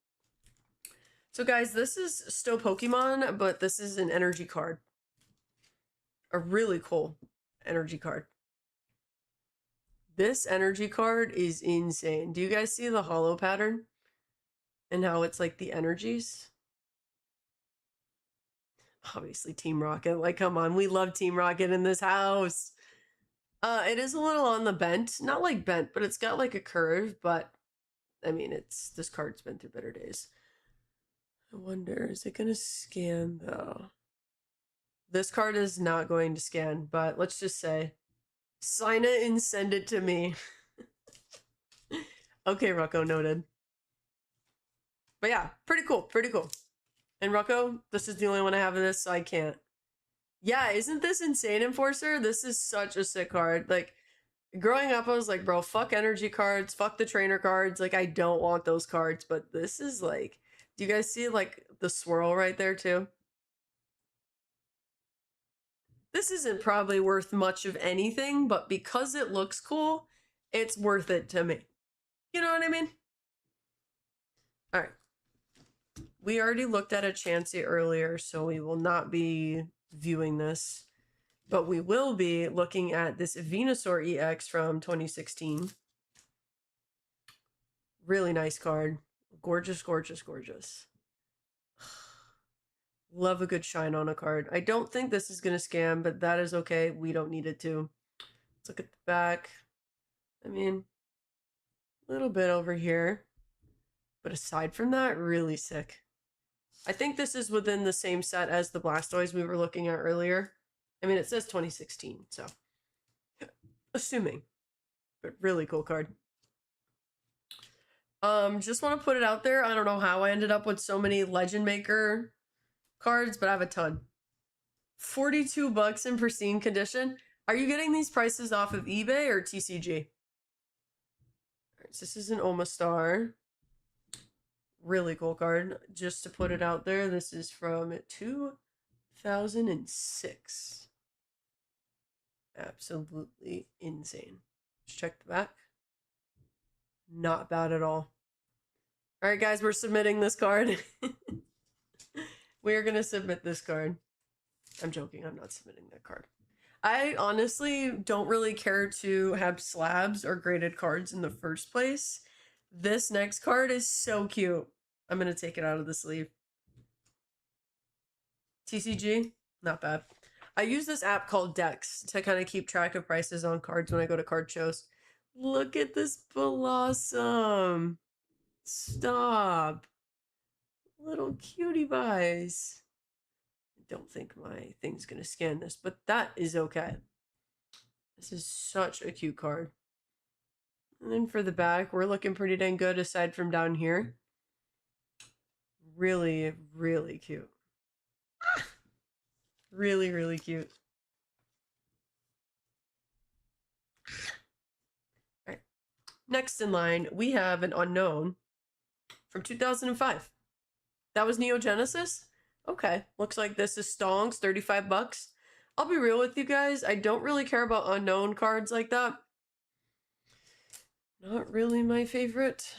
So guys, this is still Pokemon, but this is an energy card. A really cool energy card. This energy card is insane. Do you guys see the hollow pattern? And how it's like the energies? Obviously Team Rocket. Like, come on, we love Team Rocket in this house. It is a little on the bent. Not like bent, but it's got like a curve, but I mean, this card's been through better days. I wonder, is it gonna scan though? This card is not going to scan, but let's just say, sign it and send it to me. Okay, Rucko, noted. But yeah, pretty cool, pretty cool. And Rucko, this is the only one I have of this, so I can't. Yeah, isn't this insane, Enforcer? This is such a sick card. Like, growing up, I was like, bro, fuck energy cards, fuck the trainer cards. Like, I don't want those cards, but this is like, do you guys see like the swirl right there too? This isn't probably worth much of anything, but because it looks cool, it's worth it to me. You know what I mean? All right. We already looked at a Chansey earlier, so we will not be viewing this. But we will be looking at this Venusaur EX from 2016. Really nice card. Gorgeous, gorgeous, gorgeous. Love a good shine on a card. I don't think this is going to scam, but that is okay. We don't need it to. Let's look at the back. I mean, a little bit over here. But aside from that, really sick. I think this is within the same set as the Blastoise we were looking at earlier. I mean, it says 2016, so assuming. But really cool card. Just want to put it out there. I don't know how I ended up with so many Legend Maker cards, but I have a ton. $42 in pristine condition. Are you getting these prices off of eBay or TCG? All right, so this is an Omastar. Really cool card. Just to put it out there, this is from 2006. Absolutely insane. Let's check the back. Not bad at all. All right, guys, we're submitting this card. We are going to submit this card. I'm joking. I'm not submitting that card. I honestly don't really care to have slabs or graded cards in the first place. This next card is so cute. I'm going to take it out of the sleeve. TCG, not bad. I use this app called Dex to kind of keep track of prices on cards when I go to card shows. Look at this Blossom. Stop. Little cutie pies. I don't think my thing's going to scan this, but that is okay. This is such a cute card. And then for the back, we're looking pretty dang good aside from down here. Really, really cute. Really, really cute. All right, Next in line, we have an unknown from 2005. That was Neo Genesis? Okay, looks like this is Stonks, 35 bucks. I'll be real with you guys, I don't really care about unknown cards like that. Not really my favorite,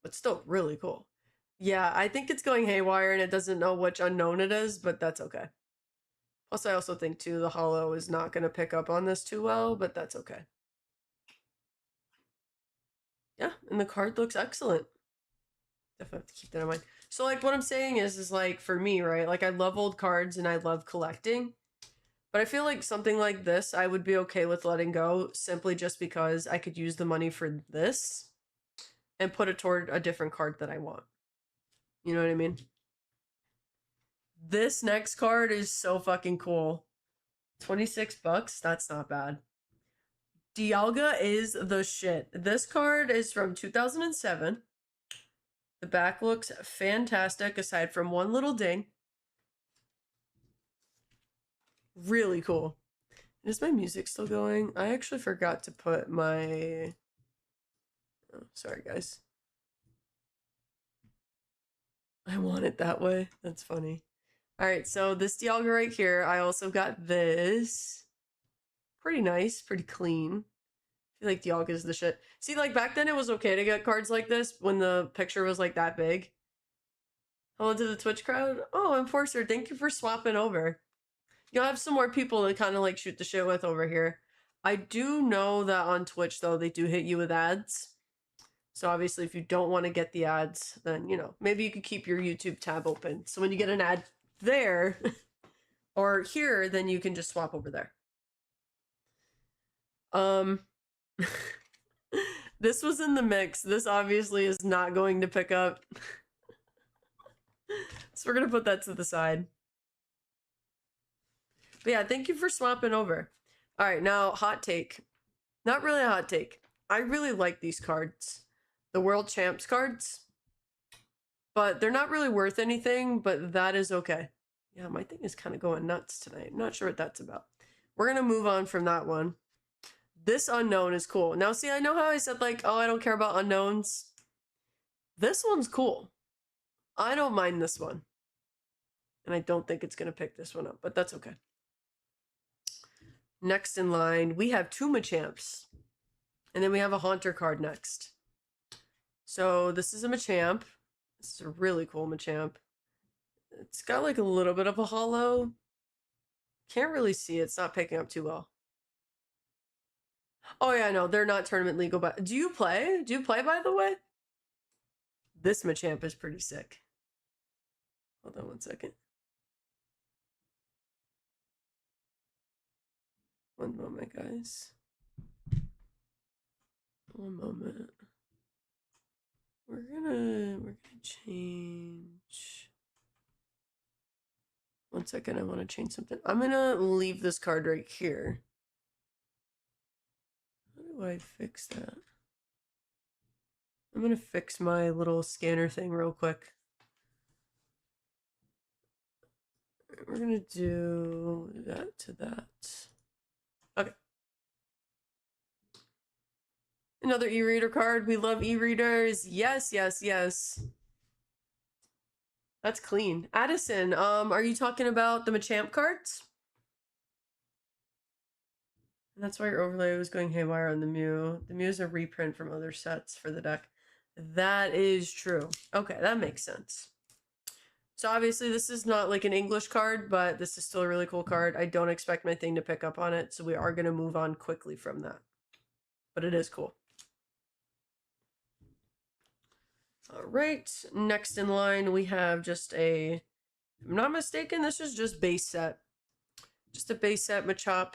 but still really cool. Yeah, I think it's going haywire and it doesn't know which unknown it is, but that's okay. Plus, I also think, too, the holo is not going to pick up on this too well, but that's okay. Yeah, and the card looks excellent. Definitely have to keep that in mind. So, like, what I'm saying is like, for me, right? Like, I love old cards and I love collecting. But I feel like something like this, I would be okay with letting go simply just because I could use the money for this and put it toward a different card that I want. You know what I mean? This next card is so fucking cool. 26 bucks? That's not bad. Dialga is the shit. This card is from 2007. The back looks fantastic aside from one little ding. Really cool. Is my music still going? I actually forgot to put my... Oh, sorry, guys. I want it that way. That's funny. Alright, so this Dialga right here, I also got this. Pretty nice, pretty clean. I feel like Dialga is the shit. See, like, back then it was okay to get cards like this when the picture was, like, that big. Hello to the Twitch crowd. Oh, Enforcer, thank you for swapping over. You'll have some more people to kind of, like, shoot the shit with over here. I do know that on Twitch, though, they do hit you with ads. So, obviously, if you don't want to get the ads, then, you know, maybe you could keep your YouTube tab open. So, when you get an ad there or here, then you can just swap over there. This was in the mix. This obviously is not going to pick up. So we're gonna put that to the side. But yeah, thank you for swapping over. All right, now hot take. Not really a hot take. I really like these cards. The World Champs cards. But they're not really worth anything, but that is okay. Yeah, my thing is kind of going nuts tonight. I'm not sure what that's about. We're gonna move on from that one. This unknown is cool. Now, see, I know how I said, like, oh, I don't care about unknowns. This one's cool. I don't mind this one. And I don't think it's going to pick this one up, but that's okay. Next in line, we have two Machamps. And then we have a Haunter card next. So this is a Machamp. This is a really cool Machamp. It's got, like, a little bit of a holo. Can't really see it. It's not picking up too well. Oh, yeah, no, they're not tournament legal, but do you play? Do you play, by the way? This Machamp is pretty sick. Hold on one second. One moment, guys. One moment. We're gonna change. One second, I want to change something. I'm gonna leave this card right here. How do I fix that? I'm gonna fix my little scanner thing real quick. We're gonna do that to that. Okay. Another e-reader card. We love e-readers. Yes, yes, yes. That's clean. Addison, are you talking about the Machamp cards? And that's why your overlay was going haywire on the Mew. The Mew is a reprint from other sets for the deck. That is true. Okay, that makes sense. So obviously this is not like an English card, but this is still a really cool card. I don't expect my thing to pick up on it, so we are going to move on quickly from that. But it is cool. All right, next in line we have just a, if I'm not mistaken, this is just base set. Just a base set Machop.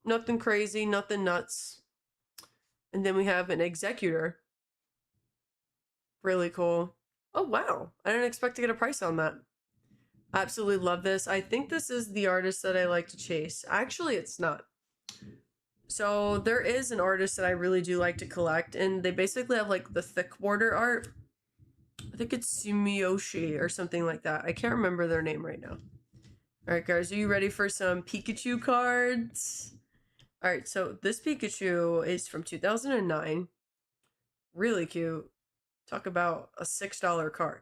Nothing crazy, nothing nuts. And then we have an Executor. Really cool. Oh, wow. I didn't expect to get a price on that. Absolutely love this. I think this is the artist that I like to chase. Actually, it's not. So there is an artist that I really do like to collect, and they basically have, like, the thick border art. I think it's Sumiyoshi or something like that. I can't remember their name right now. All right, guys, are you ready for some Pikachu cards? All right, so this Pikachu is from 2009. Really cute. Talk about a $6 card.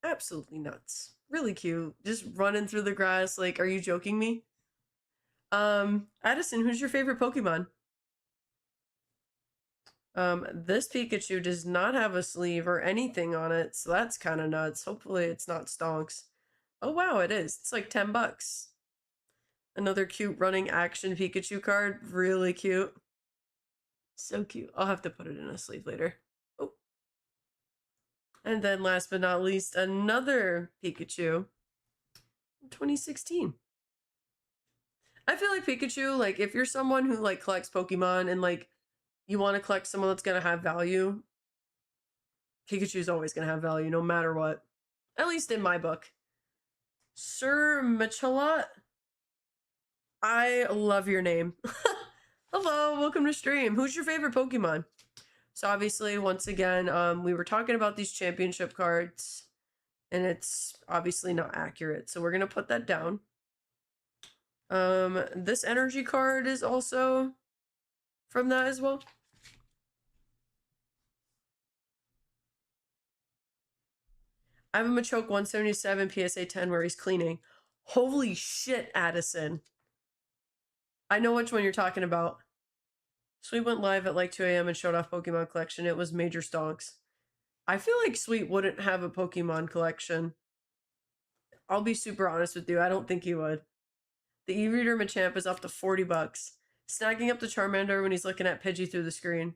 Absolutely nuts. Really cute. Just running through the grass. Like, are you joking me? Addison, who's your favorite Pokemon? This Pikachu does not have a sleeve or anything on it, so that's kind of nuts. Hopefully it's not stonks. Oh wow, it is. It's like 10 bucks. Another cute running action Pikachu card. Really cute. So cute. I'll have to put it in a sleeve later. Oh. And then last but not least, another Pikachu. 2016. I feel like Pikachu, like if you're someone who like collects Pokemon and like you want to collect someone that's gonna have value, Pikachu's always gonna have value no matter what. At least in my book. Sir Michelot, I love your name. Hello, welcome to stream. Who's your favorite Pokemon? So obviously, once again, we were talking about these championship cards, and it's obviously not accurate. So we're gonna put that down. This energy card is also from that as well. I have a Machoke 177 PSA 10 where he's cleaning. Holy shit, Addison. I know which one you're talking about. Sweet went live at like 2 a.m. and showed off Pokemon collection. It was major stonks. I feel like Sweet wouldn't have a Pokemon collection. I'll be super honest with you. I don't think he would. The e-reader Machamp is up to 40 bucks. Snagging up the Charmander when he's looking at Pidgey through the screen.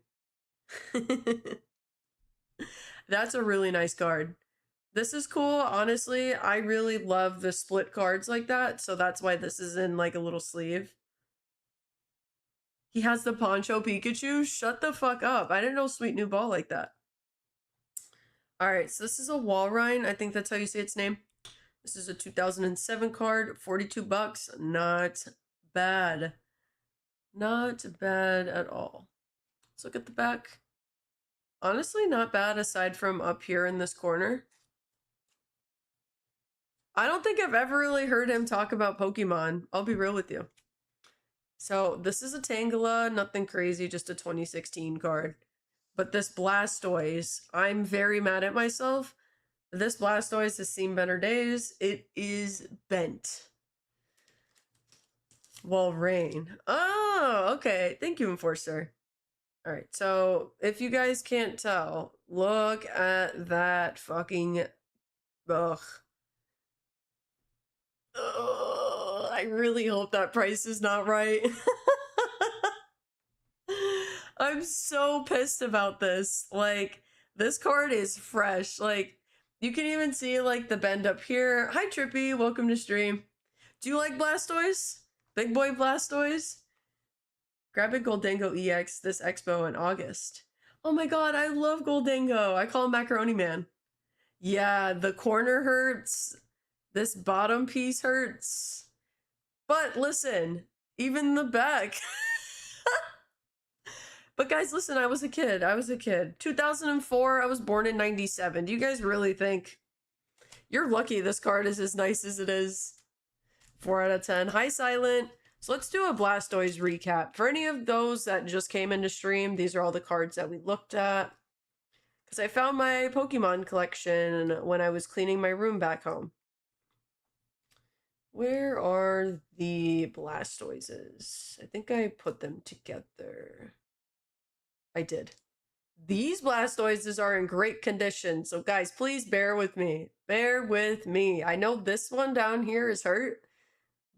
That's a really nice card. This is cool. Honestly, I really love the split cards like that. So that's why this is in like a little sleeve. He has the Poncho Pikachu? Shut the fuck up. I didn't know Sweet knew ball like that. Alright, so this is a Walrein. I think that's how you say its name. This is a 2007 card. 42 bucks. Not bad. Not bad at all. Let's look at the back. Honestly, not bad aside from up here in this corner. I don't think I've ever really heard him talk about Pokemon. I'll be real with you. So this is a Tangela, nothing crazy, just a 2016 card. But this Blastoise, I'm very mad at myself. This Blastoise has seen better days. It is bent. Walrein. Oh, okay. Thank you, Enforcer. All right, so if you guys can't tell, look at that fucking... Ugh. Ugh, I really hope that price is not right. I'm so pissed about this. Like, this card is fresh. Like, you can even see, like, the bend up here. Hi, Trippy. Welcome to stream. Do you like Blastoise? Big boy Blastoise? Grab a Goldengo EX this expo in August. Oh my god, I love Goldengo. I call him Macaroni Man. Yeah, the corner hurts. This bottom piece hurts. But listen, even the back. But guys, listen, I was a kid. 2004, I was born in 97. Do you guys really think... You're lucky this card is as nice as it is. 4 out of 10. Hi, Silent. So let's do a Blastoise recap. For any of those that just came into stream, these are all the cards that we looked at. Because I found my Pokemon collection when I was cleaning my room back home. Where are the Blastoises? I think I put them together. I did. These Blastoises are in great condition. So guys, please bear with me. Bear with me. I know this one down here is hurt.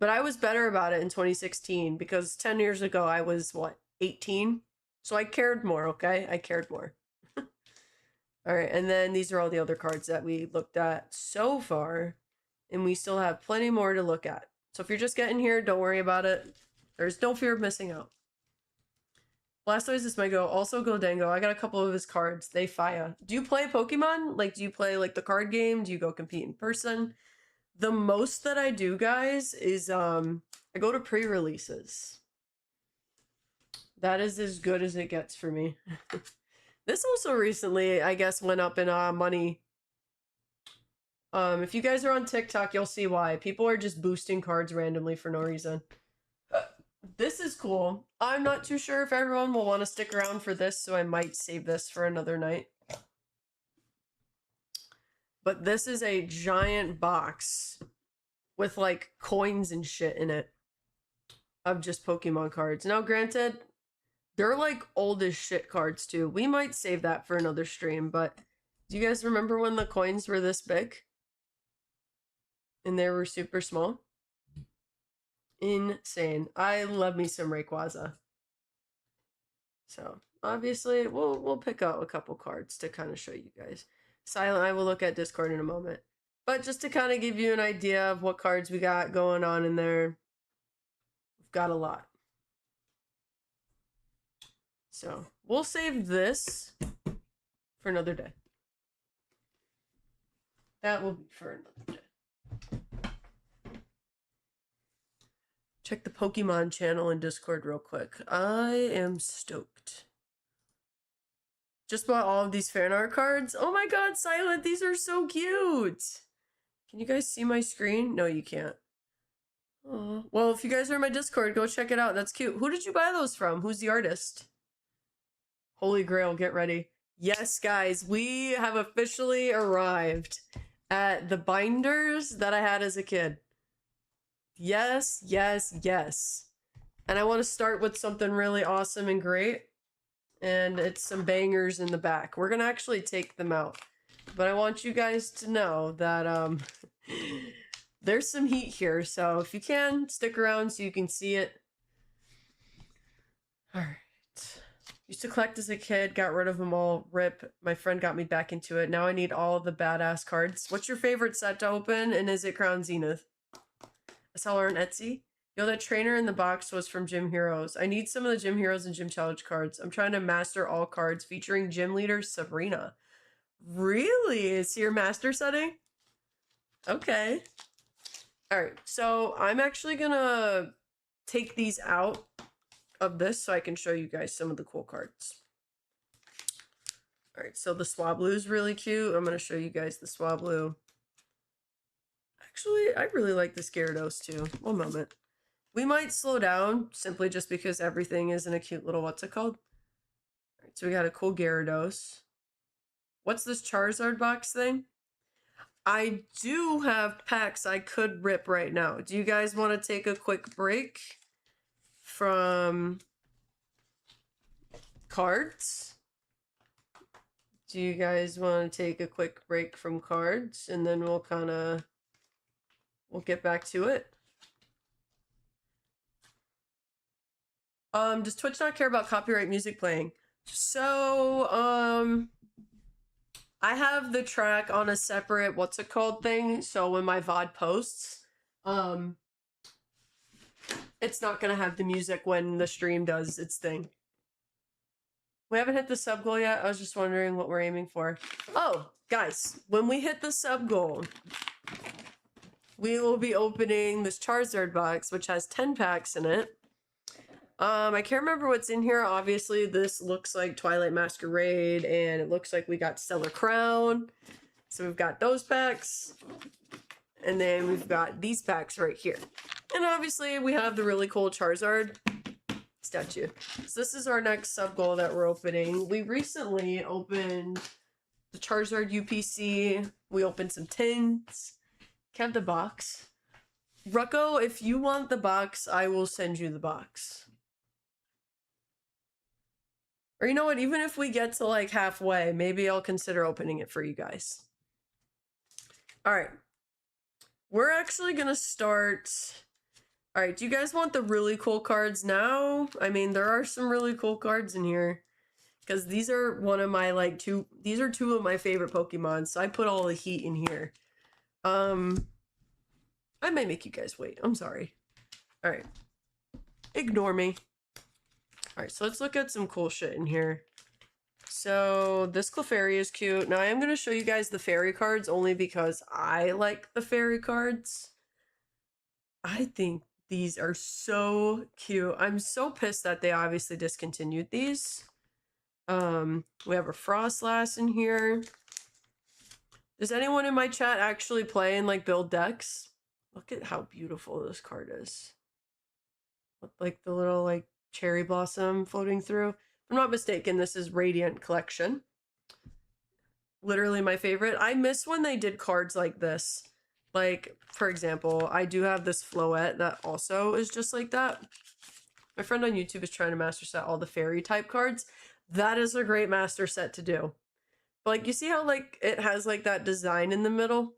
But I was better about it in 2016 because 10 years ago I was, what, 18? So I cared more, okay? I cared more. All right, and then these are all the other cards that we looked at so far. And we still have plenty more to look at. So if you're just getting here, don't worry about it. There's no fear of missing out. Blastoise is my go. Also Goldengo. I got a couple of his cards. They fire. Do you play Pokemon? Like, do you play, like, the card game? Do you go compete in person? The most that I do, guys, is I go to pre-releases. That is as good as it gets for me. This also recently, I guess, went up in money. If you guys are on TikTok, you'll see why. People are just boosting cards randomly for no reason. This is cool. I'm not too sure if everyone will want to stick around for this, so I might save this for another night. But this is a giant box with like coins and shit in it of just Pokemon cards. Now, granted, they're like old as shit cards too. We might save that for another stream, but do you guys remember when the coins were this big? And they were super small? Insane. I love me some Rayquaza. So obviously we'll pick out a couple cards to kind of show you guys. Silent, I will look at Discord in a moment. But just to kind of give you an idea of what cards we got going on in there, we've got a lot. So we'll save this for another day. That will be for another day. Check the Pokemon channel in Discord real quick. I am stoked. Just bought all of these fan art cards. Oh my god, Silent, these are so cute. Can you guys see my screen? No, you can't. Oh, well, if you guys are in my Discord, go check it out. That's cute. Who did you buy those from? Who's the artist? Holy Grail, get ready. Yes, guys, we have officially arrived at the binders that I had as a kid. Yes, yes, yes. And I want to start with something really awesome and great. And it's some bangers in the back. We're going to actually take them out. But I want you guys to know that there's some heat here. So if you can, stick around so you can see it. Alright. Used to collect as a kid, got rid of them all. RIP. My friend got me back into it. Now I need all the badass cards. What's your favorite set to open? And is it Crown Zenith? I saw her on Etsy. Yo, that trainer in the box was from Gym Heroes. I need some of the Gym Heroes and Gym Challenge cards. I'm trying to master all cards featuring gym leader Sabrina. Really? Is your master setting? Okay. Alright, so I'm actually gonna take these out of this so I can show you guys some of the cool cards. Alright, so the Swablu is really cute. I'm gonna show you guys the Swablu. Actually, I really like this Gyarados too. One moment. We might slow down simply just because everything is in a cute little, what's it called? Alright, so we got a cool Gyarados. What's this Charizard box thing? I do have packs I could rip right now. Do you guys want to take a quick break from cards? Do you guys want to take a quick break from cards and then we'll get back to it? Does Twitch not care about copyright music playing? So, I have the track on a separate, what's it called thing, so when my VOD posts, it's not gonna have the music when the stream does its thing. We haven't hit the sub goal yet. I was just wondering what we're aiming for. Oh, guys, when we hit the sub goal, we will be opening this Charizard box, which has 10 packs in it. I can't remember what's in here. Obviously, this looks like Twilight Masquerade, and it looks like we got Stellar Crown. So we've got those packs. And then we've got these packs right here. And obviously, we have the really cool Charizard statue. So this is our next sub goal that we're opening. We recently opened the Charizard UPC. We opened some tins. Kept the box. Rucko, if you want the box, I will send you the box. Or you know what, even if we get to like halfway, maybe I'll consider opening it for you guys. Alright. We're actually gonna start... Alright, do you guys want the really cool cards now? I mean, there are some really cool cards in here. Because these are one of my, like, these are two of my favorite Pokemon, so I put all the heat in here. I might make you guys wait. I'm sorry. Alright. Ignore me. Alright, so let's look at some cool shit in here. So, this Clefairy is cute. Now, I am going to show you guys the fairy cards only because I like the fairy cards. I think these are so cute. I'm so pissed that they obviously discontinued these. We have a Frostlass in here. Does anyone in my chat actually play and like build decks? Look at how beautiful this card is. with like the little like cherry blossom floating through. If I'm not mistaken, this is Radiant Collection. Literally my favorite. I miss when they did cards like this. Like, for example, I do have this Floette that also is just like that. My friend on YouTube is trying to master set all the fairy type cards. That is a great master set to do. But like, you see how like it has like that design in the middle?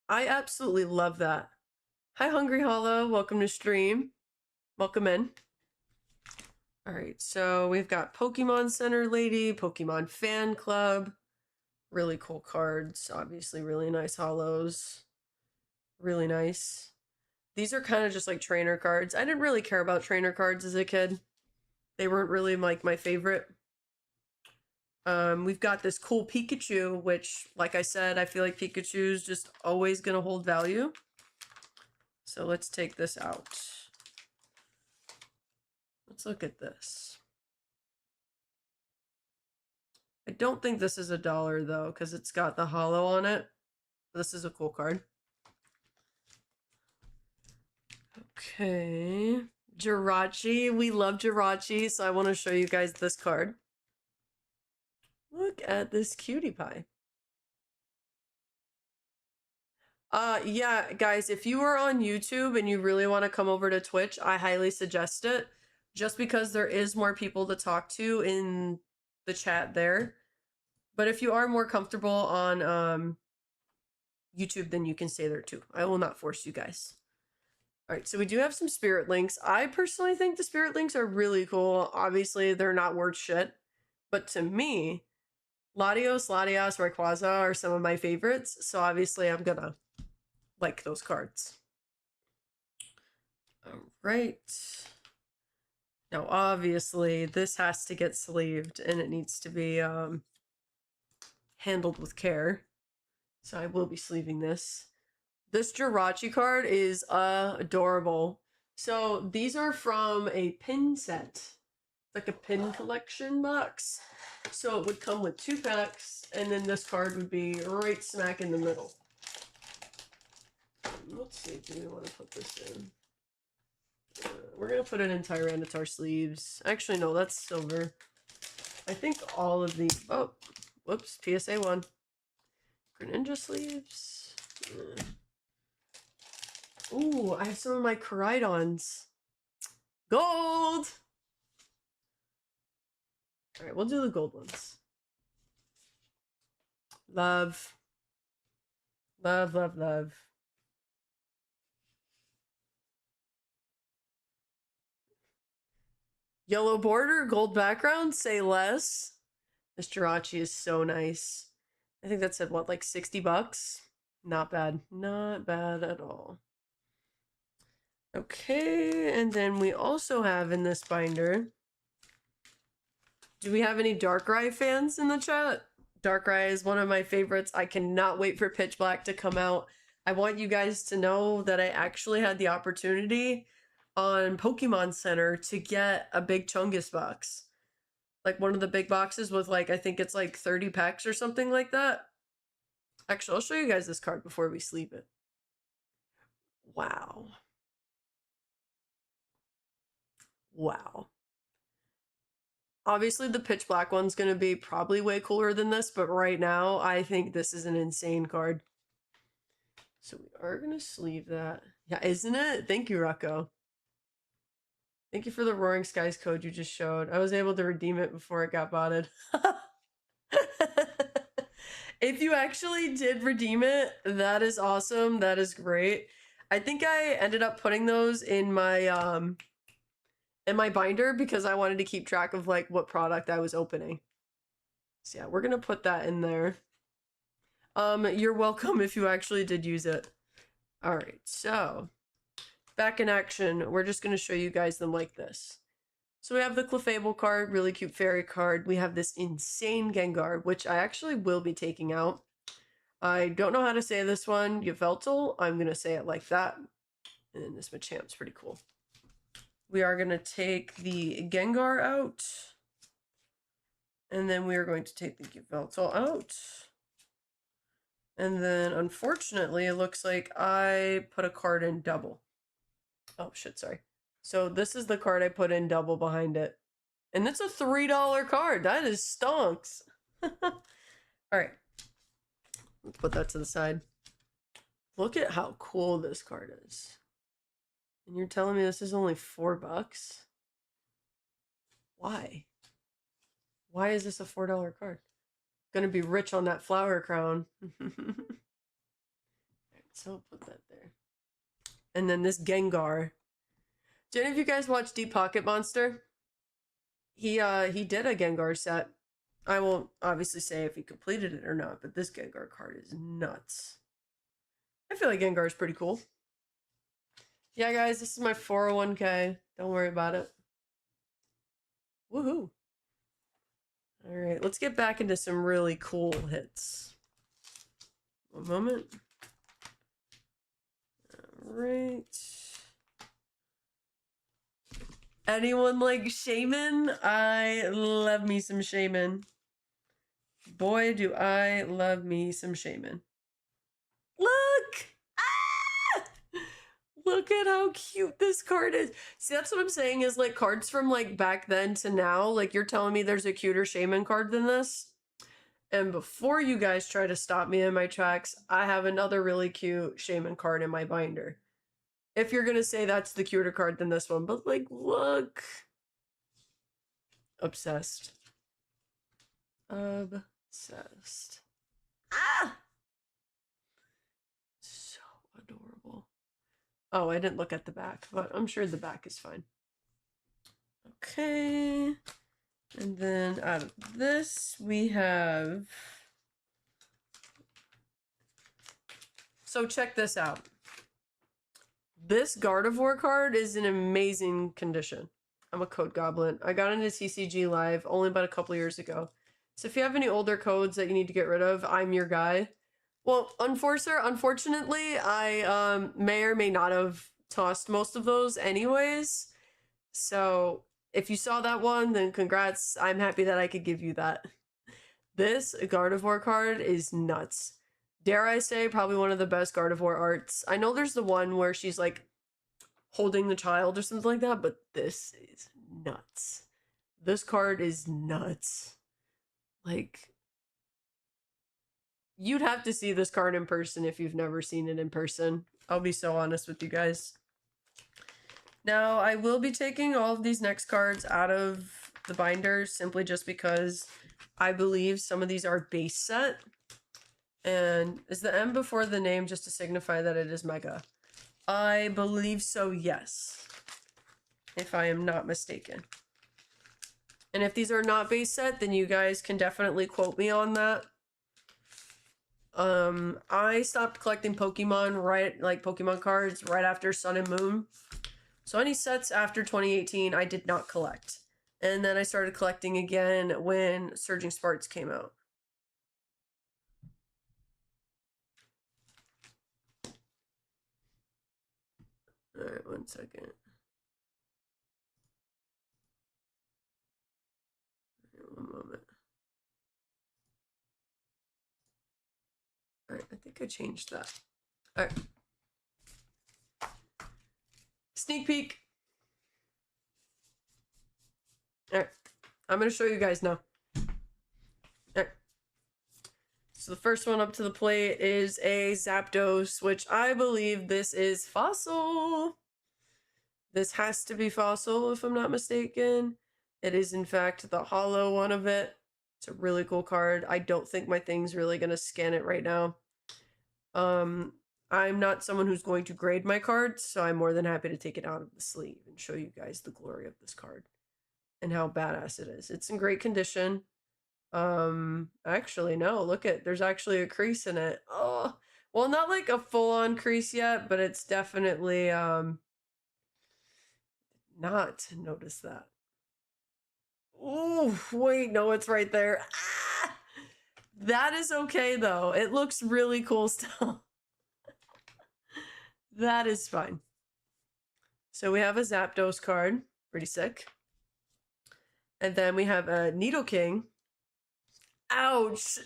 I absolutely love that. Hi, Hungry Hollow. Welcome to stream. Welcome in. All right, so we've got Pokemon Center Lady, Pokemon Fan Club. Really cool cards. Obviously, really nice hollows. Really nice. These are kind of just like trainer cards. I didn't really care about trainer cards as a kid. They weren't really like my favorite. We've got this cool Pikachu, which, like I said, I feel like Pikachu's just always going to hold value. So let's take this out. Let's look at this. I don't think this is $1 though, because it's got the hollow on it. This is a cool card. Okay. Jirachi. We love Jirachi, so I want to show you guys this card. Look at this cutie pie. Yeah, guys, if you are on YouTube and you really want to come over to Twitch, I highly suggest it. Just because there is more people to talk to in the chat there. But if you are more comfortable on YouTube, then you can stay there too. I will not force you guys. All right, so we do have some Spirit Links. I personally think the Spirit Links are really cool. Obviously, they're not worth shit. But to me, Latios, Latias, Rayquaza are some of my favorites. So obviously, I'm gonna like those cards. All right. Now, obviously, this has to get sleeved and it needs to be handled with care. So I will be sleeving this. This Jirachi card is adorable. So these are from a pin set. Like a pin collection box. So it would come with 2 packs, and then this card would be right smack in the middle. Let's see, do we want to put this in? We're going to put it in Tyranitar sleeves. Actually, no, that's silver. I think all of these... Oh, whoops, PSA 1. Greninja sleeves. Ooh, I have some of my Koraidons. Gold! Alright, we'll do the gold ones. Love. Love, love, love. Yellow border, gold background, say less. This Jirachi is so nice. I think that said, what, like $60? Not bad. Not bad at all. Okay, and then we also have in this binder... Do we have any Darkrai fans in the chat? Darkrai is one of my favorites. I cannot wait for Pitch Black to come out. I want you guys to know that I actually had the opportunity on Pokemon Center to get a big Chungus box. Like one of the big boxes with like, I think it's like 30 packs or something like that. Actually, I'll show you guys this card before we sleep it. Wow. Wow. Obviously, the Pitch Black one's going to be probably way cooler than this, but right now, I think this is an insane card. So we are going to sleeve that. Yeah, isn't it? Thank you, Rucko. Thank you for the Roaring Skies code you just showed. I was able to redeem it before it got botted. If you actually did redeem it, that is awesome. That is great. I think I ended up putting those in my binder because I wanted to keep track of like what product I was opening. So yeah, we're gonna put that in there. You're welcome if you actually did use it. All right, so back in action, we're just gonna show you guys them like this. So we have the Clefable card, really cute fairy card. We have this insane Gengar, which I actually will be taking out. I don't know how to say this one, Yveltal. I'm gonna say it like that. And then this Machamp's pretty cool. We are going to take the Gengar out. And then we are going to take the Yveltal out. And then, unfortunately, it looks like I put a card in double. Oh, shit, sorry. So this is the card I put in double behind it. And it's a $3 card. That is stonks. All right. Let's put that to the side. Look at how cool this card is. And you're telling me this is only $4? Why? Why is this a $4 card? Gonna be rich on that flower crown. So I'll put that there. And then this Gengar. Did any of you guys watch Deep Pocket Monster? He did a Gengar set. I won't obviously say if he completed it or not, but this Gengar card is nuts. I feel like Gengar is pretty cool. Yeah, guys, this is my 401k. Don't worry about it. Woohoo. All right, let's get back into some really cool hits. One moment. All right. Anyone like Shaman? I love me some Shaman. Boy, do I love me some Shaman. Look! Ah! Look at how cute this card is. See, that's what I'm saying is like cards from like back then to now. Like you're telling me there's a cuter Shaman card than this? And before you guys try to stop me in my tracks, I have another really cute Shaman card in my binder. If you're gonna say that's the cuter card than this one, but like, look. Obsessed. Obsessed. Ah! So adorable. Oh, I didn't look at the back, but I'm sure the back is fine. Okay. And then out of this, we have... So check this out. This Gardevoir card is in amazing condition. I'm a code goblin. I got into TCG Live only about a couple years ago. So if you have any older codes that you need to get rid of, I'm your guy. Well, unfortunately, I may or may not have tossed most of those anyways. So if you saw that one, then congrats. I'm happy that I could give you that. This Gardevoir card is nuts. Dare I say, probably one of the best Gardevoir arts. I know there's the one where she's like holding the child or something like that, but this is nuts. This card is nuts. Like, you'd have to see this card in person if you've never seen it in person. I'll be so honest with you guys. Now, I will be taking all of these next cards out of the binder simply just because I believe some of these are base set. And is the M before the name just to signify that it is Mega? I believe so, yes. If I am not mistaken. And if these are not base set, then you guys can definitely quote me on that. I stopped collecting Pokemon Pokemon cards right after Sun and Moon. So any sets after 2018, I did not collect. And then I started collecting again when Surging Sparks came out. All right, 1 second. One moment. All right, I think I changed that. All right. Sneak peek. All right, I'm going to show you guys now. All right. So the first one up to the plate is a Zapdos, which I believe this is Fossil. This has to be Fossil, if I'm not mistaken. It is, in fact, the hollow one of it. It's a really cool card. I don't think my thing's really going to scan it right now. I'm not someone who's going to grade my cards, so I'm more than happy to take it out of the sleeve and show you guys the glory of this card and how badass it is. It's in great condition. Actually, no, look at, there's actually a crease in it. Oh, well, not like a full-on crease yet, but it's definitely, not notice that. Oh, wait, no, it's right there. Ah! That is okay, though. It looks really cool still. That is fine. So we have a Zapdos card. Pretty sick. And then we have a Nidoking. Ouch.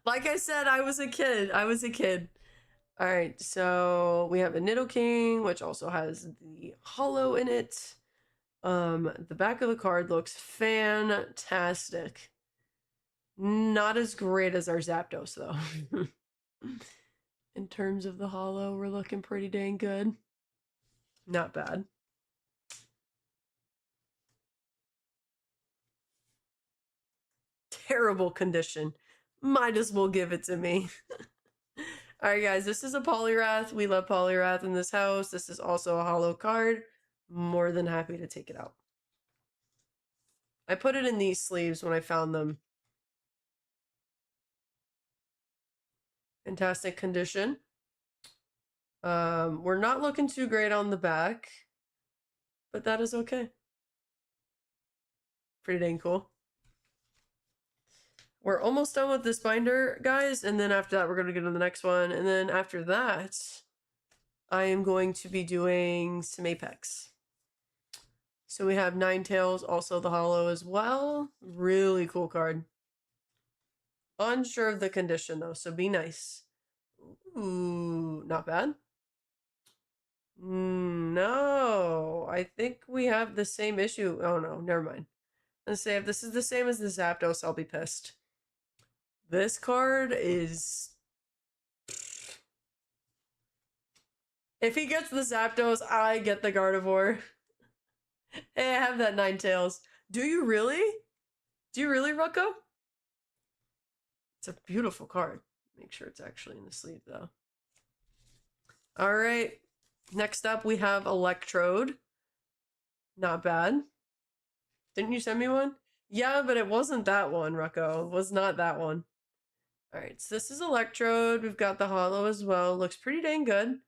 Like I said, I was a kid. All right, so we have a Nidoking, which also has the holo in it. The back of the card looks fantastic. Not as great as our Zapdos, though. In terms of the holo, we're looking pretty dang good. Not bad. Terrible condition. Might as well give it to me. Alright, guys, this is a Poliwrath. We love Poliwrath in this house. This is also a holo card. More than happy to take it out. I put it in these sleeves when I found them. Fantastic condition. We're not looking too great on the back, but that is okay. Pretty dang cool. We're almost done with this binder, guys, and then after that, we're going to get on the next one. And then after that, I am going to be doing some Apex. So we have Ninetales, also the holo as well. Really cool card. Unsure of the condition, though, so be nice. Ooh, not bad. No, I think we have the same issue. Oh, no, never mind. Let's say if this is the same as the Zapdos, I'll be pissed. This card is... If he gets the Zapdos, I get the Gardevoir. Hey, I have that Ninetales. Do you really? Do you really, Rucko? It's a beautiful card. Make sure it's actually in the sleeve, though. All right. Next up, we have Electrode. Not bad. Didn't you send me one? Yeah, but it wasn't that one, Rucko. It was not that one. All right, so this is Electrode. We've got the holo as well. Looks pretty dang good.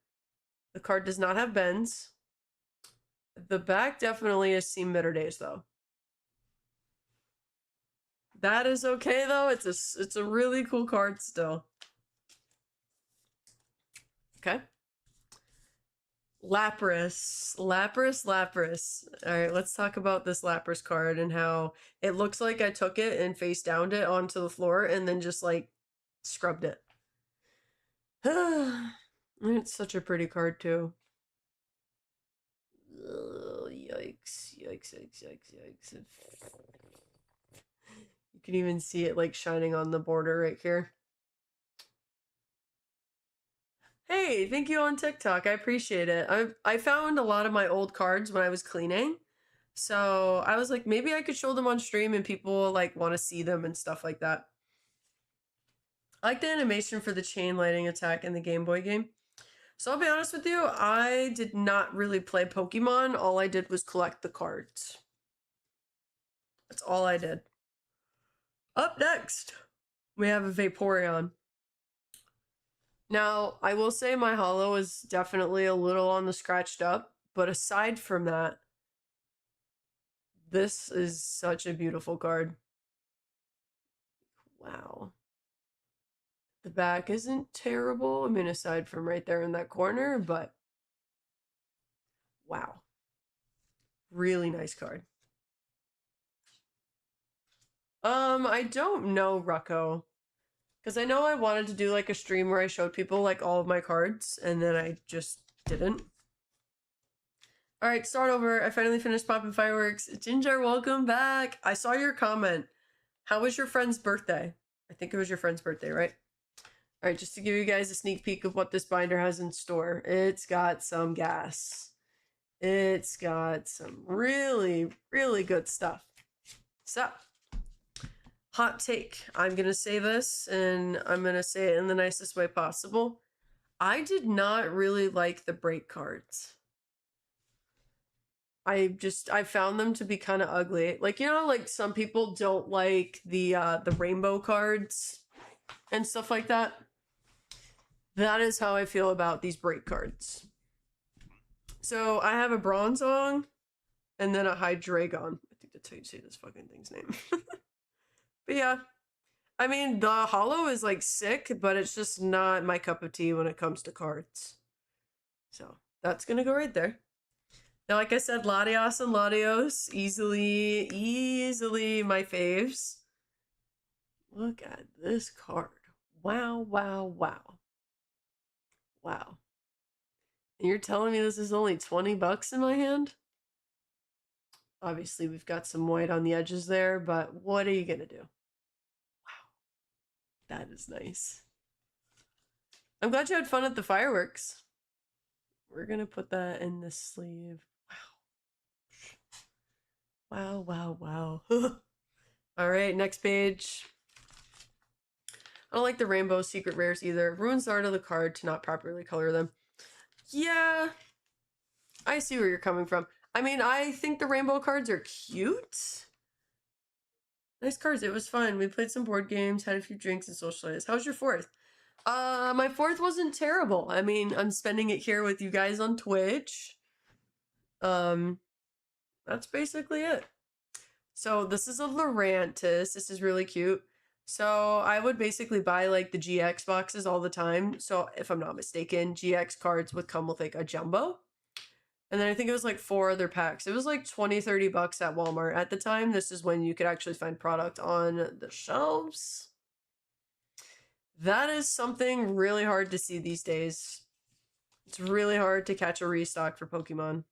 The card does not have bends. The back definitely has seen better days, though. That is okay, though. It's a really cool card still. Okay. Lapras. Lapras. All right, let's talk about this Lapras card and how it looks like I took it and face downed it onto the floor and then just, like, scrubbed it. It's such a pretty card, too. Ugh, yikes. You can even see it, like, shining on the border right here. Hey, thank you on TikTok. I appreciate it. I found a lot of my old cards when I was cleaning. So I was like, maybe I could show them on stream and people like want to see them and stuff like that. I like the animation for the chain lightning attack in the Game Boy game. So I'll be honest with you, I did not really play Pokemon. All I did was collect the cards. That's all I did. Up next, we have a Vaporeon. Now, I will say my holo is definitely a little on the scratched up, but aside from that, this is such a beautiful card. Wow. The back isn't terrible. I mean, aside from right there in that corner, but wow. Really nice card. I don't know, Rucko. Because I know I wanted to do like a stream where I showed people like all of my cards, and then I just didn't. Alright, start over. I finally finished popping fireworks. Ginger, welcome back. I saw your comment. How was your friend's birthday? I think it was your friend's birthday, right? Alright, just to give you guys a sneak peek of what this binder has in store. It's got some gas. It's got some really, really good stuff. So, hot take. I'm going to say this, and I'm going to say it in the nicest way possible. I did not really like the break cards. I found them to be kind of ugly. Like, you know, like some people don't like the rainbow cards and stuff like that. That is how I feel about these break cards. So I have a Bronzong and then a Hydreigon. I think that's how you say this fucking thing's name. But yeah, I mean, the holo is like sick, but it's just not my cup of tea when it comes to cards. So that's gonna go right there. Now, like I said, Latios and Latios, easily my faves. Look at this card. Wow. Wow. And you're telling me this is only 20 bucks in my hand? Obviously, we've got some white on the edges there, but what are you going to do? Wow. That is nice. I'm glad you had fun at the fireworks. We're going to put that in the sleeve. Wow. Wow, wow, wow. All right, next page. I don't like the rainbow secret rares either. It ruins the art of the card to not properly color them. Yeah, I see where you're coming from. I mean, I think the rainbow cards are cute. Nice cards. It was fun. We played some board games, had a few drinks, and socialized. How's your fourth? My fourth wasn't terrible. I mean, I'm spending it here with you guys on Twitch. That's basically it. So this is a Lurantis. This is really cute. So I would basically buy like the GX boxes all the time. So if I'm not mistaken, GX cards would come with like a jumbo. And then I think it was like 4 other packs. It was like 20, 30 bucks at Walmart at the time. This is when you could actually find product on the shelves. That is something really hard to see these days. It's really hard to catch a restock for Pokemon.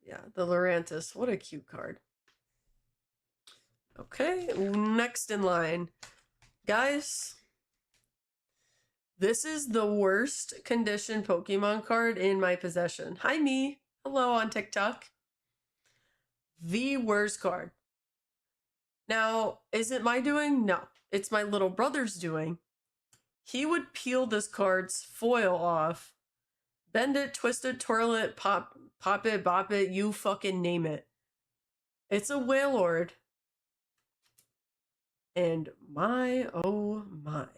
Yeah, the Lurantis. What a cute card. Okay, next in line. Guys, this is the worst condition Pokemon card in my possession. Hi, me. Hello on TikTok. The worst card. Now, is it my doing? No, it's my little brother's doing. He would peel this card's foil off, bend it, twist it, twirl it, pop it, bop it, you fucking name it. It's a Wailord. And my, oh my.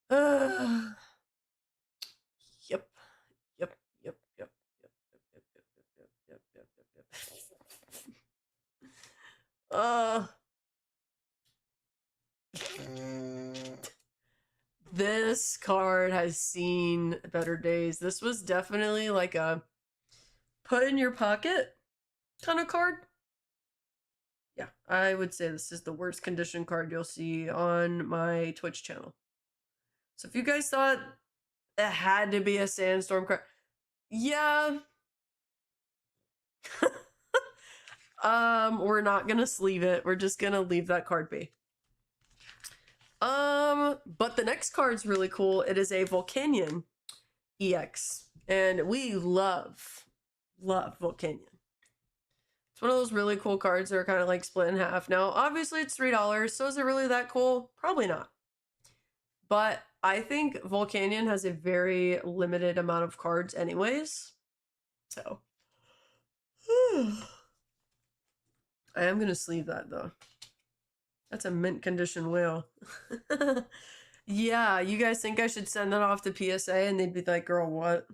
Yep. Yep. Yep. Yep. Yep. Yep. Yep. Yep. Yep. Yep. Yep. Yep. This card has seen better days. This was definitely like a put in your pocket kind of card. Yeah, I would say this is the worst condition card you'll see on my Twitch channel. So if you guys thought it had to be a Sandstorm card, yeah. We're not gonna sleeve it. We're just gonna leave that card be. But the next card's really cool. It is a Volcanion EX. And we love Volcanion. It's one of those really cool cards that are kind of like split in half. Now, obviously it's $3, so is it really that cool? Probably not. But I think Volcanion has a very limited amount of cards anyways. So I am gonna sleeve that though. That's a mint condition whale. Yeah, you guys think I should send that off to PSA and they'd be like, girl, what?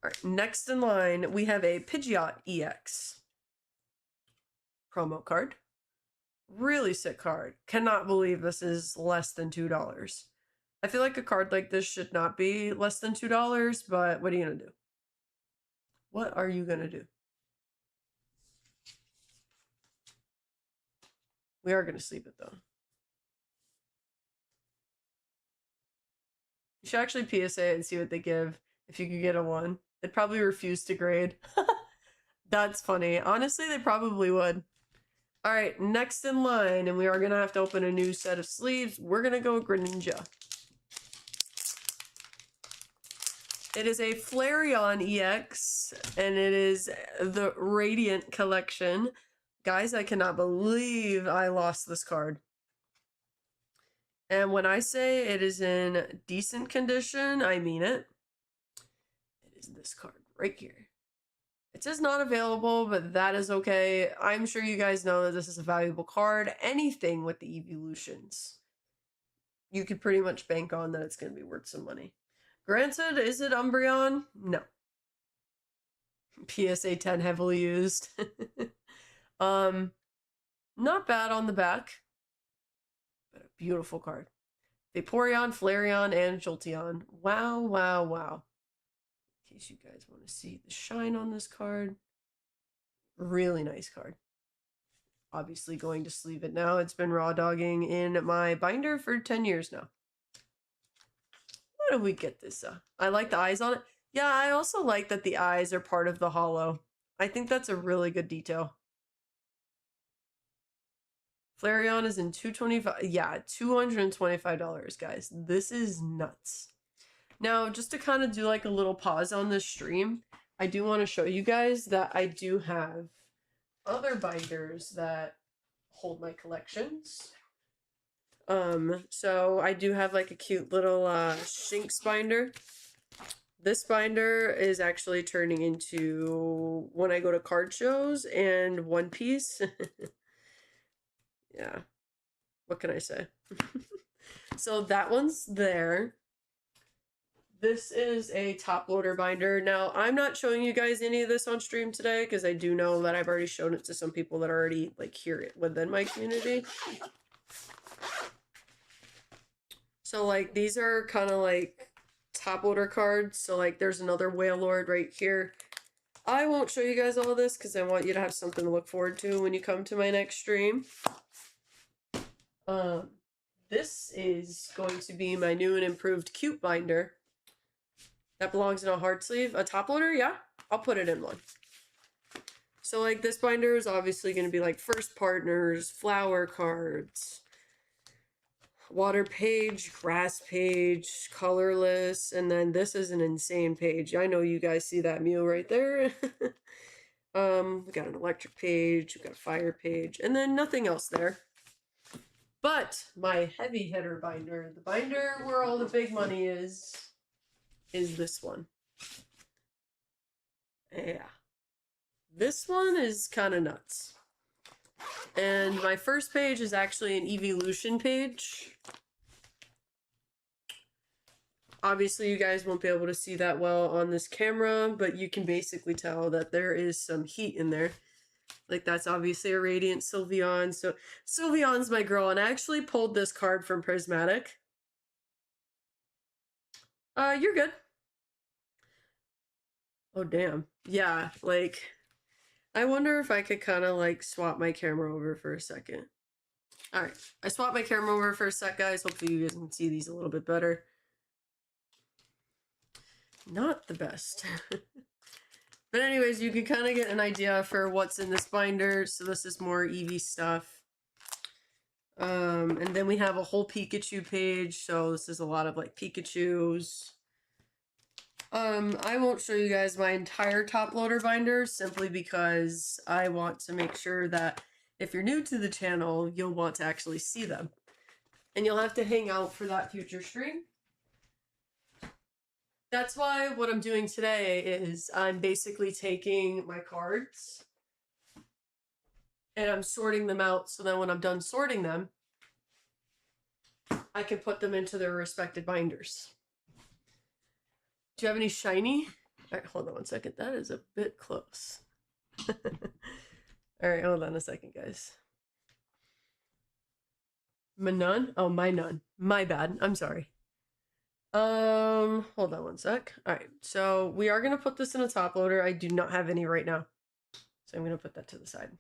All right, next in line, we have a Pidgeot EX promo card. Really sick card. Cannot believe this is less than $2. I feel like a card like this should not be less than $2, but what are you gonna do? What are you gonna do? We are gonna sleep it though. You should actually PSA and see what they give if you could get a 1. They'd probably refuse to grade. That's funny. Honestly, they probably would. All right, next in line, and we are going to have to open a new set of sleeves. We're going to go Greninja. It is a Flareon EX, and it is the Radiant Collection. Guys, I cannot believe I lost this card. And when I say it is in decent condition, I mean it. It is this card right here. It says not available, but that is okay. I'm sure you guys know that this is a valuable card. Anything with the evolutions, you could pretty much bank on that it's going to be worth some money. Granted, is it Umbreon? No. PSA 10 heavily used. Not bad on the back, but a beautiful card. Vaporeon, Flareon, and Jolteon. Wow, wow, wow. In case you guys want to see the shine on this card. Really nice card. obviously going to sleeve it now. It's been raw dogging in my binder for 10 years now. What did we get this? I like the eyes on it. Yeah, I also like that the eyes are part of the hollow. I think that's a really good detail. Flareon is in $225. Yeah, $225, guys. This is nuts. Now, just to kind of do like a little pause on this stream, I do want to show you guys that I do have other binders that hold my collections. So I do have like a cute little Shinx binder. This binder is actually turning into when I go to card shows and One Piece. Yeah. What can I say? So that one's there. This is a top loader binder. Now, I'm not showing you guys any of this on stream today because I do know that I've already shown it to some people that already like hear it within my community. So like these are kind of like top loader cards. So like there's another Wailord right here. I won't show you guys all this because I want you to have something to look forward to when you come to my next stream. This is going to be my new and improved cute binder. That belongs in a hard sleeve. A top loader, yeah, I'll put it in one. So like this binder is obviously going to be like first partners, flower cards, water page, grass page, colorless, and then this is an insane page. I know you guys see that Mew right there. We got an electric page, we got a fire page, and then nothing else there. But my heavy hitter binder, the binder where all the big money is this one. Yeah. This one is kind of nuts. And my first page is actually an evolution page. Obviously, you guys won't be able to see that well on this camera, but you can basically tell that there is some heat in there. Like, that's obviously a Radiant Sylveon. So, Sylveon's my girl, and I actually pulled this card from Prismatic. You're good. Oh, damn. Yeah, like, I wonder if I could kind of, like, swap my camera over for a second. Alright, I swapped my camera over for a sec, guys. Hopefully you guys can see these a little bit better. Not the best. But anyways, you can kind of get an idea for what's in this binder. So this is more Eevee stuff. And then we have a whole Pikachu page. So this is a lot of like Pikachus. I won't show you guys my entire top loader binder simply because I want to make sure that if you're new to the channel, you'll want to actually see them. And you'll have to hang out for that future stream. That's why what I'm doing today is I'm basically taking my cards and I'm sorting them out so that when I'm done sorting them, I can put them into their respective binders. Do you have any shiny? All right, hold on one second. That is a bit close. All right, hold on a second, guys. Minun? Oh, Minun. My bad. I'm sorry. Hold on one sec. All right, so we are going to put this in a top loader. I do not have any right now. So I'm going to put that to the side.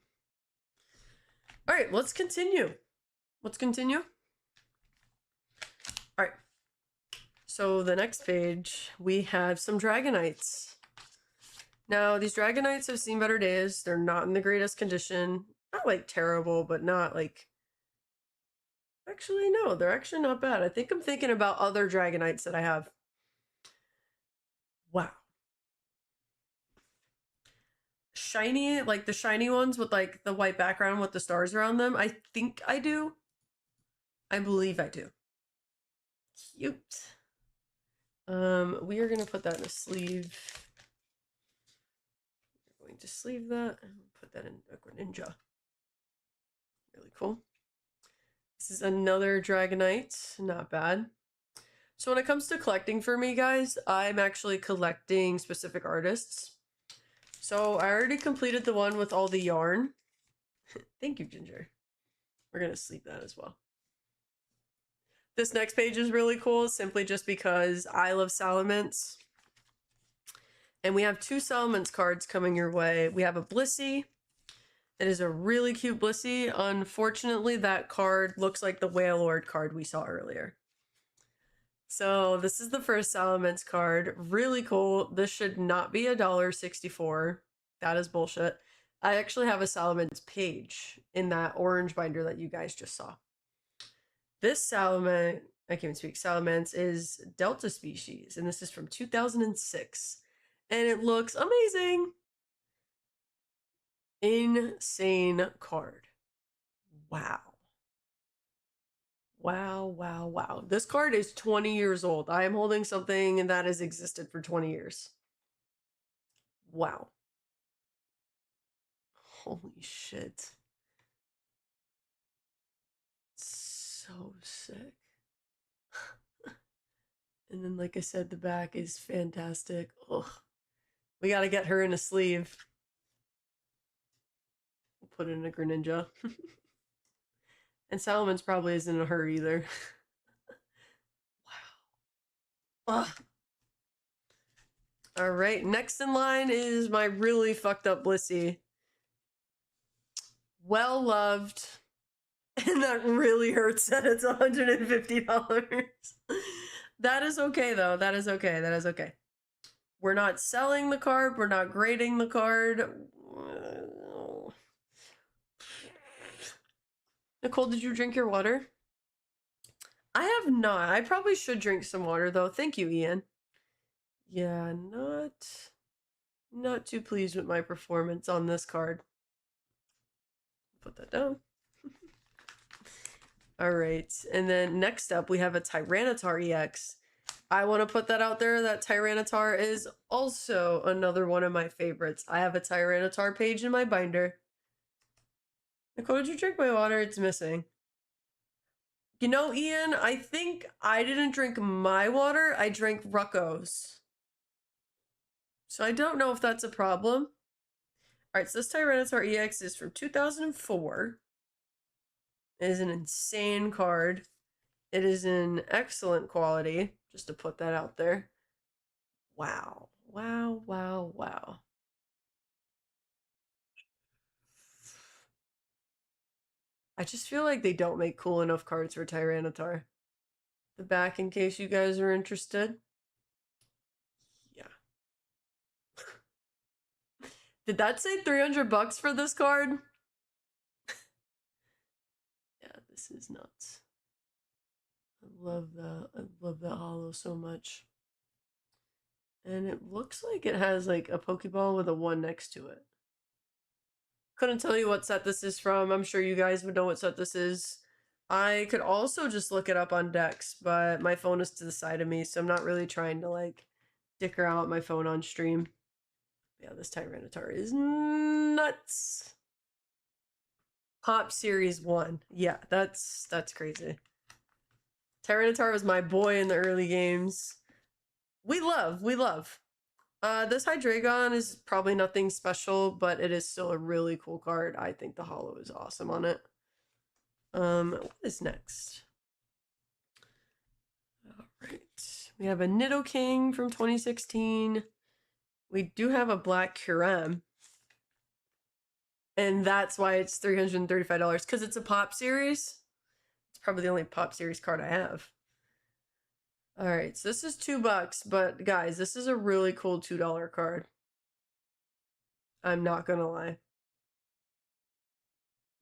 All right, let's continue. Let's continue. All right. So the next page, we have some Dragonites. Now, these Dragonites have seen better days. They're not in the greatest condition. Not like terrible, but not like... Actually, no, they're actually not bad. I think I'm thinking about other Dragonites that I have. Wow. Shiny, like the shiny ones with like the white background with the stars around them. I think I do. I believe I do. Cute. We are going to put that in a sleeve. We're going to sleeve that and put that in a Greninja. Really cool. This is another Dragonite. Not bad. So when it comes to collecting for me, guys, I'm actually collecting specific artists. So I already completed the one with all the yarn. Thank you, Ginger. We're going to sleeve that as well. This next page is really cool simply just because I love Salamence. And we have two Salamence cards coming your way. We have a Blissey It is a really cute Blissey. Unfortunately, that card looks like the Wailord card we saw earlier. So this is the first Salamence card. Really cool. This should not be $1.64. That is bullshit. I actually have a Salamence page in that orange binder that you guys just saw. This Salamence, I can't even speak, Salamence is Delta species, and this is from 2006. And it looks amazing. Insane card. Wow. Wow, wow, wow. This card is 20 years old. I am holding something that has existed for 20 years. Wow. Holy shit. So sick. And then, like I said, the back is fantastic. Ugh. We gotta get her in a sleeve. We'll put it in a Greninja. And Salamence probably isn't in a hurry either. Wow. Ugh. All right, next in line is my really fucked up Blissey. Well loved. And that really hurts that it's $150. That is okay though. That is okay. That is okay. We're not selling the card. We're not grading the card. Nicole, did you drink your water? I have not. I probably should drink some water though. Thank you, Ian. Yeah, not too pleased with my performance on this card. Put that down. All right, and then next up we have a Tyranitar EX. I want to put that out there that Tyranitar is also another one of my favorites. I have a Tyranitar page in my binder. Nicole, did you drink my water? It's missing. You know, Ian, I think I didn't drink my water. I drank Rucko's. So I don't know if that's a problem. All right, so this Tyranitar EX is from 2004. It is an insane card. It is in excellent quality, just to put that out there. Wow. Wow, wow, wow. I just feel like they don't make cool enough cards for Tyranitar. The back, in case you guys are interested. Yeah. Did that say $300 for this card? Yeah, this is nuts. I love that holo so much. And it looks like it has like a Pokeball with a 1 next to it. Couldn't tell you what set this is from. I'm sure you guys would know what set this is. I could also just look it up on Dex, but my phone is to the side of me, so I'm not really trying to like dicker out my phone on stream. Yeah, this Tyranitar is nuts. Pop Series 1. Yeah, that's crazy. Tyranitar was my boy in the early games. We love. This Hydreigon is probably nothing special, but it is still a really cool card. I think the holo is awesome on it. What is next? All right. We have a Nidoking from 2016. We do have a Black Kyurem. And that's why it's $335, because it's a Pop Series. It's probably the only Pop Series card I have. All right, so this is $2, but guys, this is a really cool $2 card. I'm not gonna lie.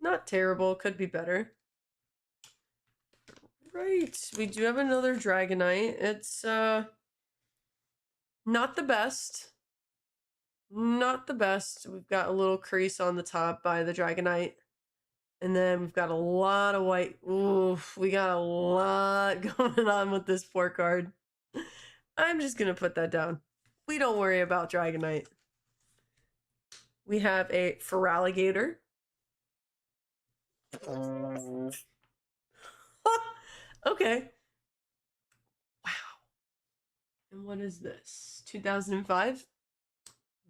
Not terrible, could be better. Right, we do have another Dragonite. It's not the best. Not the best. We've got a little crease on the top by the Dragonite. And then we've got a lot of white. Oof, we got a lot going on with this poor card. I'm just going to put that down. We don't worry about Dragonite. We have a Feraligatr. Okay. Wow. And what is this? 2005?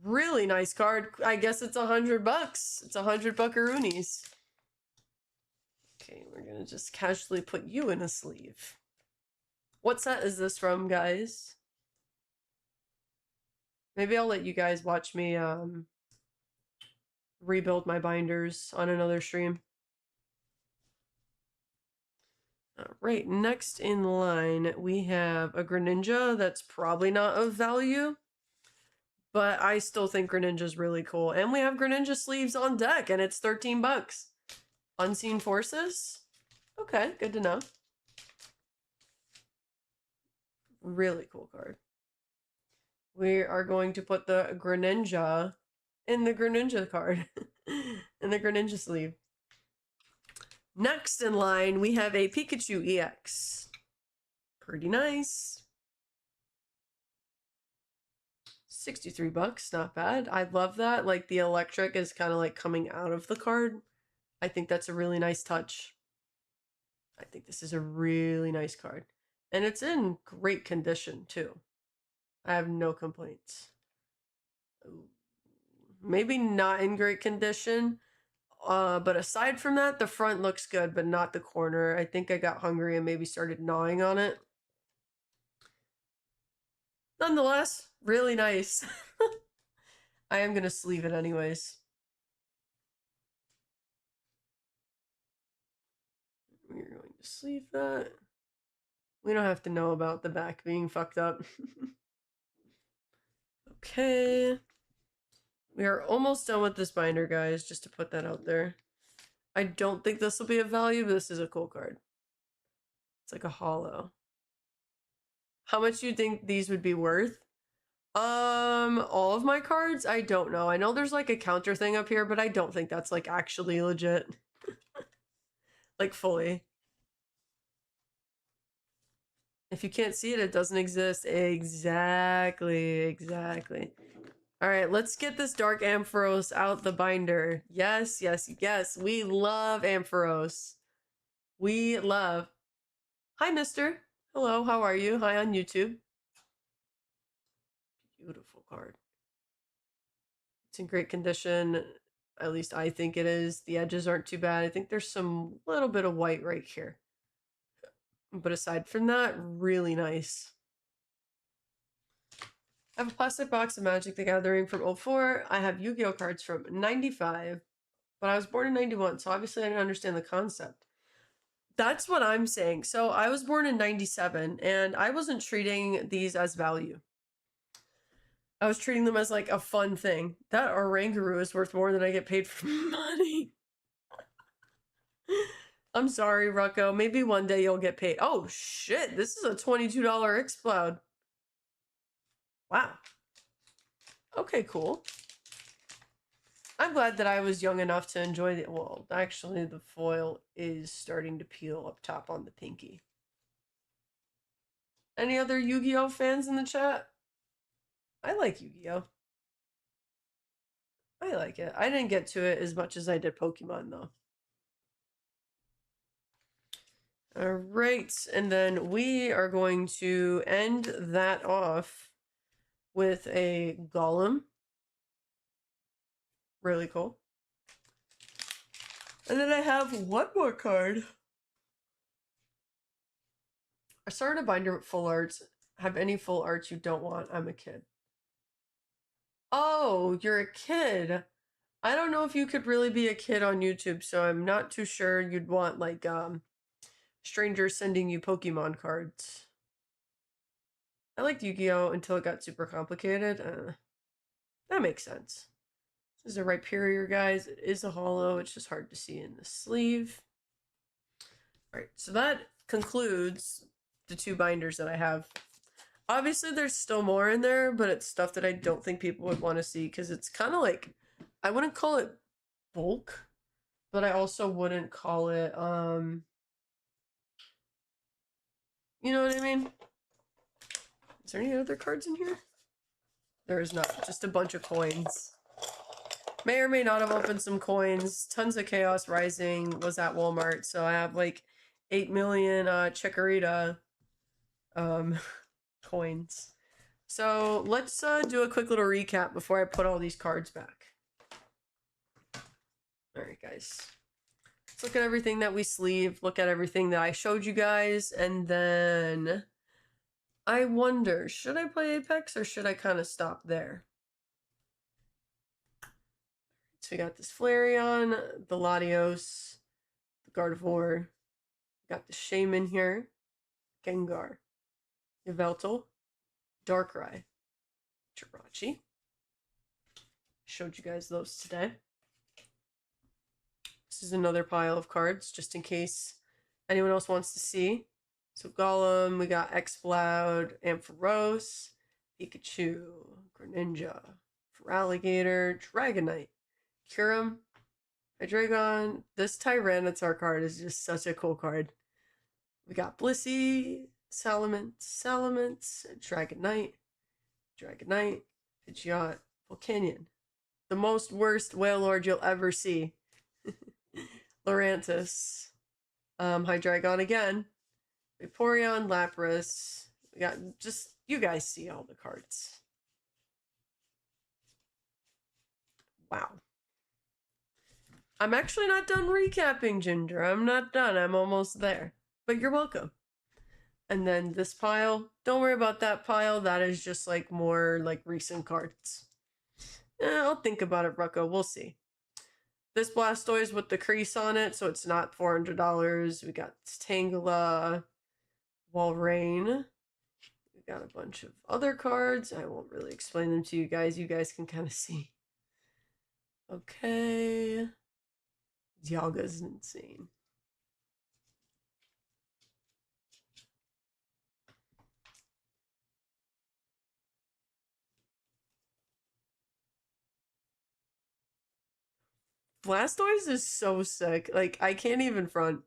Really nice card. I guess it's $100. It's 100 buckaroonies. Okay, we're gonna just casually put you in a sleeve. What set is this from, guys? Maybe I'll let you guys watch me rebuild my binders on another stream. All right, next in line, we have a Greninja that's probably not of value, but I still think Greninja's really cool. And we have Greninja sleeves on deck, and it's 13 bucks. Unseen Forces? Okay, good to know. Really cool card. We are going to put the Greninja in the Greninja card, in the Greninja sleeve. Next in line, we have a Pikachu EX. Pretty nice. 63 bucks, not bad. I love that. Like the electric is kind of like coming out of the card. I think that's a really nice touch. I think this is a really nice card. And it's in great condition too. I have no complaints. Maybe not in great condition. But aside from that, the front looks good, but not the corner. I think I got hungry and maybe started gnawing on it. Nonetheless, really nice. I am going to sleeve it anyways. We're going to sleeve that. We don't have to know about the back being fucked up. Okay. We are almost done with this binder, guys, just to put that out there. I don't think this will be of value, but this is a cool card. It's like a hollow. How much do you think these would be worth? All of my cards? I don't know. I know there's like a counter thing up here, but I don't think that's like actually legit. Like fully. If you can't see it, it doesn't exist. Exactly. All right, let's get this Dark Ampharos out the binder. Yes. We love Ampharos. We love. Hi, mister. Hello, how are you? Hi on YouTube. Beautiful card. It's in great condition. At least I think it is. The edges aren't too bad. I think there's some little bit of white right here. But aside from that, really nice. I have a plastic box of Magic the Gathering from 04. I have Yu-Gi-Oh cards from 95. But I was born in 91, so obviously I didn't understand the concept. That's what I'm saying. So I was born in 97, and I wasn't treating these as value. I was treating them as like a fun thing. That Oranguru is worth more than I get paid for money. I'm sorry, Rucko. Maybe one day you'll get paid. Oh, shit. This is a $22 Xcloud. Wow. Okay, cool. I'm glad that I was young enough to enjoy the... Well, actually, the foil is starting to peel up top on the pinky. Any other Yu-Gi-Oh fans in the chat? I like Yu-Gi-Oh. I like it. I didn't get to it as much as I did Pokemon, though. All right, and then we are going to end that off with a Golem. Really cool. And then I have one more card. I started a binder with full arts. Have any full arts you don't want? I'm a kid. Oh, you're a kid. I don't know if you could really be a kid on YouTube, so I'm not too sure you'd want like strangers sending you Pokemon cards. I liked Yu-Gi-Oh until it got super complicated. That makes sense. This is a Rhyperior, guys. It is a hollow. It's just hard to see in the sleeve. All right, so that concludes the two binders that I have. Obviously, there's still more in there, but it's stuff that I don't think people would want to see because it's kind of like, I wouldn't call it bulk, but I also wouldn't call it, you know what I mean? Is there any other cards in here? There is not. Just a bunch of coins. May or may not have opened some coins. Tons of Chaos Rising was at Walmart, so I have like 8 million Chikorita coins. So let's do a quick little recap before I put all these cards back. Alright, guys. Let's look at everything that we sleeved, look at everything that I showed you guys, and then I wonder, should I play Apex or should I kind of stop there? So we got this Flareon, the Latios, the Gardevoir, we got the Shaman here, Gengar, Yveltal, Darkrai, Jirachi. Showed you guys those today. This is another pile of cards, just in case anyone else wants to see. So Golem, we got Exploud, Ampharos, Pikachu, Greninja, Feraligatr, Dragonite, Kyurem, Hydreigon. This Tyranitar card is just such a cool card. We got Blissey, Salamence, Dragonite, Pidgeot, Volcanion. The most worst Wailord you'll ever see. Lurantis, Hydreigon again, Vaporeon, Lapras. We got just, you guys see all the cards. Wow. I'm actually not done recapping, Ginger. I'm not done. I'm almost there. But you're welcome. And then this pile, don't worry about that pile. That is just like more like recent cards. I'll think about it, Rucko. We'll see. This Blastoise with the crease on it, so it's not $400. We got Tangela, Walrein. We got a bunch of other cards. I won't really explain them to you guys. You guys can kind of see. Okay. Dialga's insane. Blastoise is so sick. Like, I can't even front.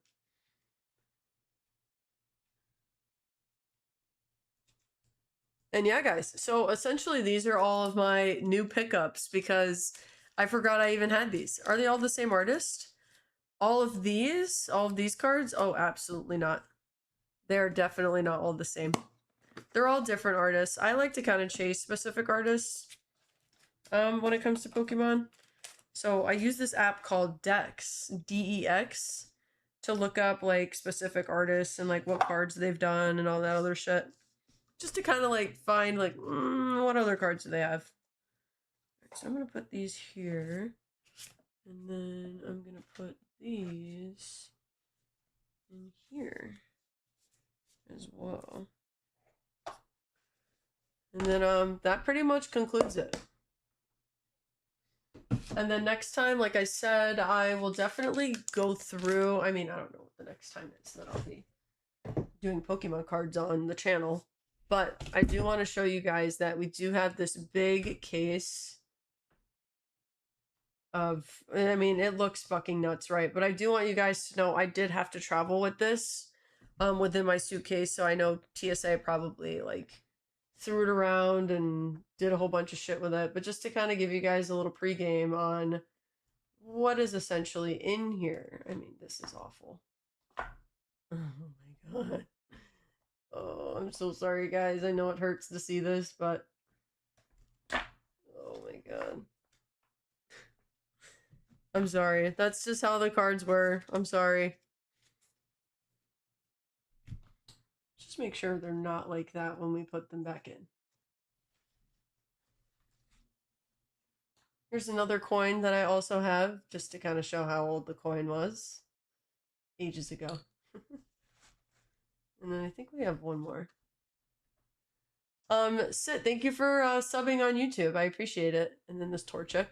And yeah, guys, so essentially these are all of my new pickups because I forgot I even had these. Are they all the same artist? All of these cards? Oh, absolutely not. They're definitely not all the same. They're all different artists. I like to kind of chase specific artists when it comes to Pokemon. So I use this app called Dex, D-E-X, to look up like specific artists and like what cards they've done and all that other shit. Just to kind of like find like, what other cards do they have? So I'm going to put these here. And then I'm going to put these in here as well. And then that pretty much concludes it. And then next time, like I said, I will definitely go through, I mean, I don't know what the next time is that I'll be doing Pokemon cards on the channel. But I do want to show you guys that we do have this big case of, I mean, it looks fucking nuts, right? But I do want you guys to know I did have to travel with this within my suitcase. So I know TSA probably like threw it around and did a whole bunch of shit with it. But just to kind of give you guys a little pregame on what is essentially in here. I mean, this is awful. Oh my god. Oh, I'm so sorry, guys. I know it hurts to see this, but oh my god. I'm sorry. That's just how the cards were. I'm sorry. Just make sure they're not like that when we put them back in. Here's another coin that I also have, just to kind of show how old the coin was. Ages ago. And then I think we have one more. Sit, thank you for subbing on YouTube. I appreciate it. And then this Torchic.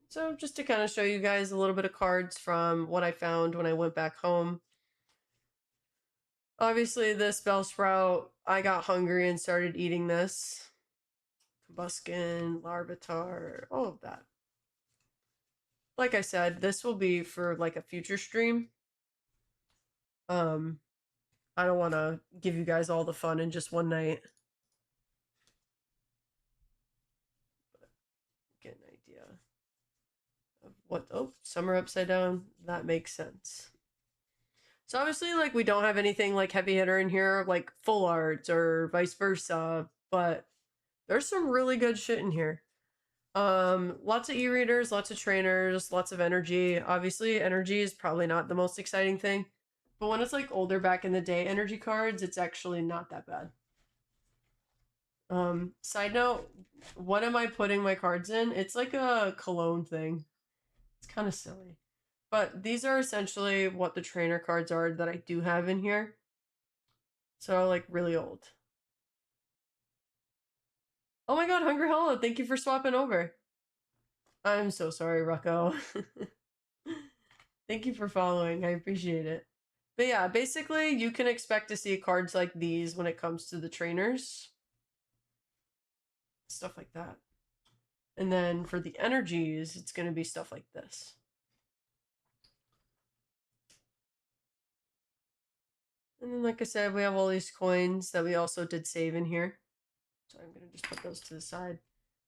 So just to kind of show you guys a little bit of cards from what I found when I went back home. Obviously, this Bellsprout, I got hungry and started eating this. Combuskin, Larvitar, all of that. Like I said, this will be for like a future stream. I don't want to give you guys all the fun in just one night. But get an idea of what, oh, Summer Upside Down, that makes sense. So obviously, like, we don't have anything like heavy hitter in here, like full arts or vice versa, but there's some really good shit in here. Lots of e-readers, lots of trainers, lots of energy. Obviously, energy is probably not the most exciting thing, but when it's like older back in the day energy cards, it's actually not that bad. Side note, what am I putting my cards in? It's like a cologne thing. It's kind of silly. But these are essentially what the trainer cards are that I do have in here. So, like, really old. Oh my god, Hungry Hollow, thank you for swapping over. I'm so sorry, Rucko. Thank you for following. I appreciate it. But yeah, basically, you can expect to see cards like these when it comes to the trainers. Stuff like that. And then for the energies, it's going to be stuff like this. And then, like I said, we have all these coins that we also did save in here. So I'm going to just put those to the side.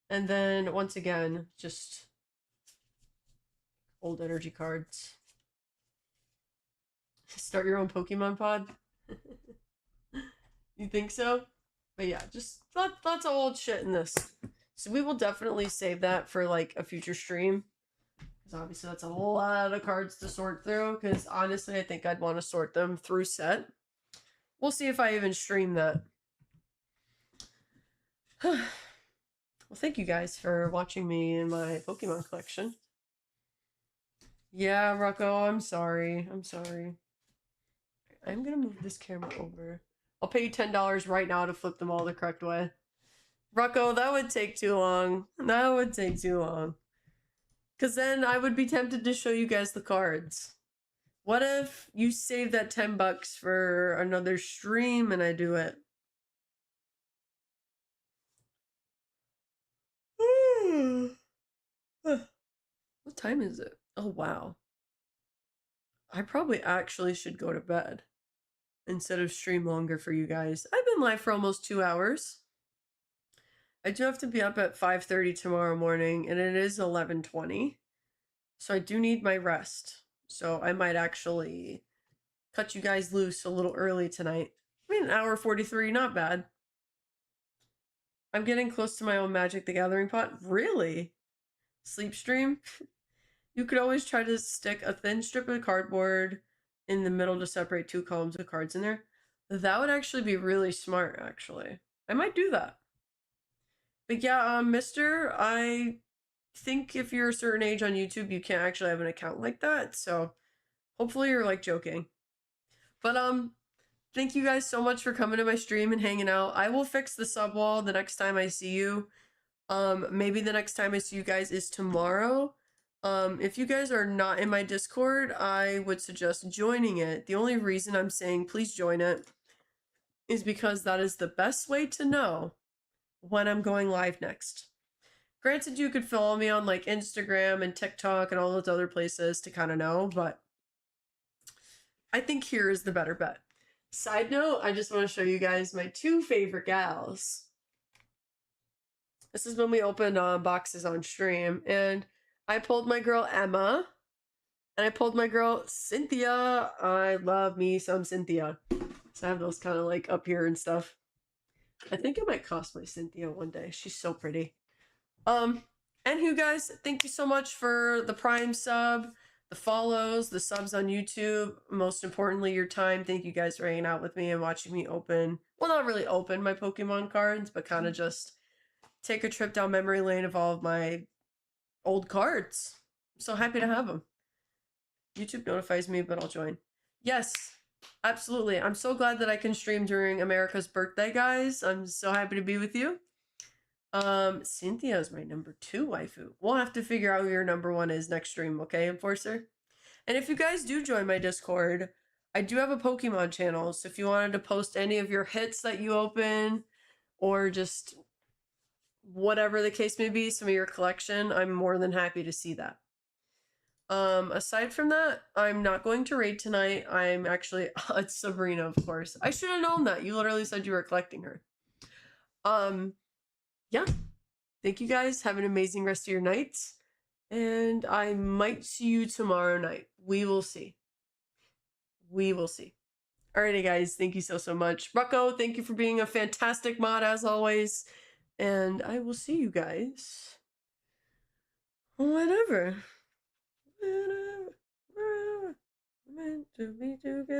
And then, once again, just old energy cards. Start your own Pokemon pod? You think so? But yeah, just lots of old shit in this. So we will definitely save that for like a future stream. Because obviously that's a whole lot of cards to sort through. Because honestly, I think I'd want to sort them through set. We'll see if I even stream that. Well, thank you guys for watching me in my Pokemon collection. Yeah, Rocco, I'm sorry. I'm sorry. I'm gonna move this camera over. I'll pay you $10 right now to flip them all the correct way. Rocco, that would take too long. That would take too long. Because then I would be tempted to show you guys the cards. What if you save that $10 for another stream and I do it? What time is it? Oh, wow. I probably actually should go to bed instead of stream longer for you guys. I've been live for almost 2 hours. I do have to be up at 5:30 tomorrow morning, and it is 11:20. So I do need my rest. So I might actually cut you guys loose a little early tonight. I mean, an hour 43, not bad. I'm getting close to my own Magic the Gathering pot. Really? Sleep stream? You could always try to stick a thin strip of cardboard in the middle to separate 2 columns of cards in there. That would actually be really smart, actually. I might do that. But yeah, mister, I think if you're a certain age on YouTube, you can't actually have an account like that. So hopefully you're like joking. But thank you guys so much for coming to my stream and hanging out. I will fix the sub wall the next time I see you. Maybe the next time I see you guys is tomorrow. If you guys are not in my Discord, I would suggest joining it. The only reason I'm saying please join it is because that is the best way to know when I'm going live next. Granted, you could follow me on like Instagram and TikTok and all those other places to kind of know, but I think here is the better bet. Side note, I just want to show you guys my 2 favorite gals. This is when we opened boxes on stream, and I pulled my girl Emma, and I pulled my girl Cynthia. I love me some Cynthia. So I have those kind of like up here and stuff. I think I might cosplay Cynthia one day. She's so pretty. Anywho, guys, thank you so much for the Prime sub, the follows, the subs on YouTube. Most importantly, your time. Thank you guys for hanging out with me and watching me open. Well, not really open my Pokemon cards, but kind of just take a trip down memory lane of all of my old cards. I'm so happy to have them. YouTube notifies me, but I'll join. Yes, absolutely. I'm so glad that I can stream during America's birthday, guys. I'm so happy to be with you. Cynthia is my number 2 waifu. We'll have to figure out who your number 1 is next stream, okay, Enforcer? And if you guys do join my Discord, I do have a Pokemon channel, so if you wanted to post any of your hits that you open, or just whatever the case may be, some of your collection, I'm more than happy to see that. Aside from that, I'm not going to raid tonight. I'm actually, it's Sabrina, of course. I should have known that. You literally said you were collecting her. Yeah. Thank you guys. Have an amazing rest of your nights. And I might see you tomorrow night. We will see. We will see. Alrighty, guys. Thank you so much. Rucko, thank you for being a fantastic mod as always. And I will see you guys whenever. Meant to be together.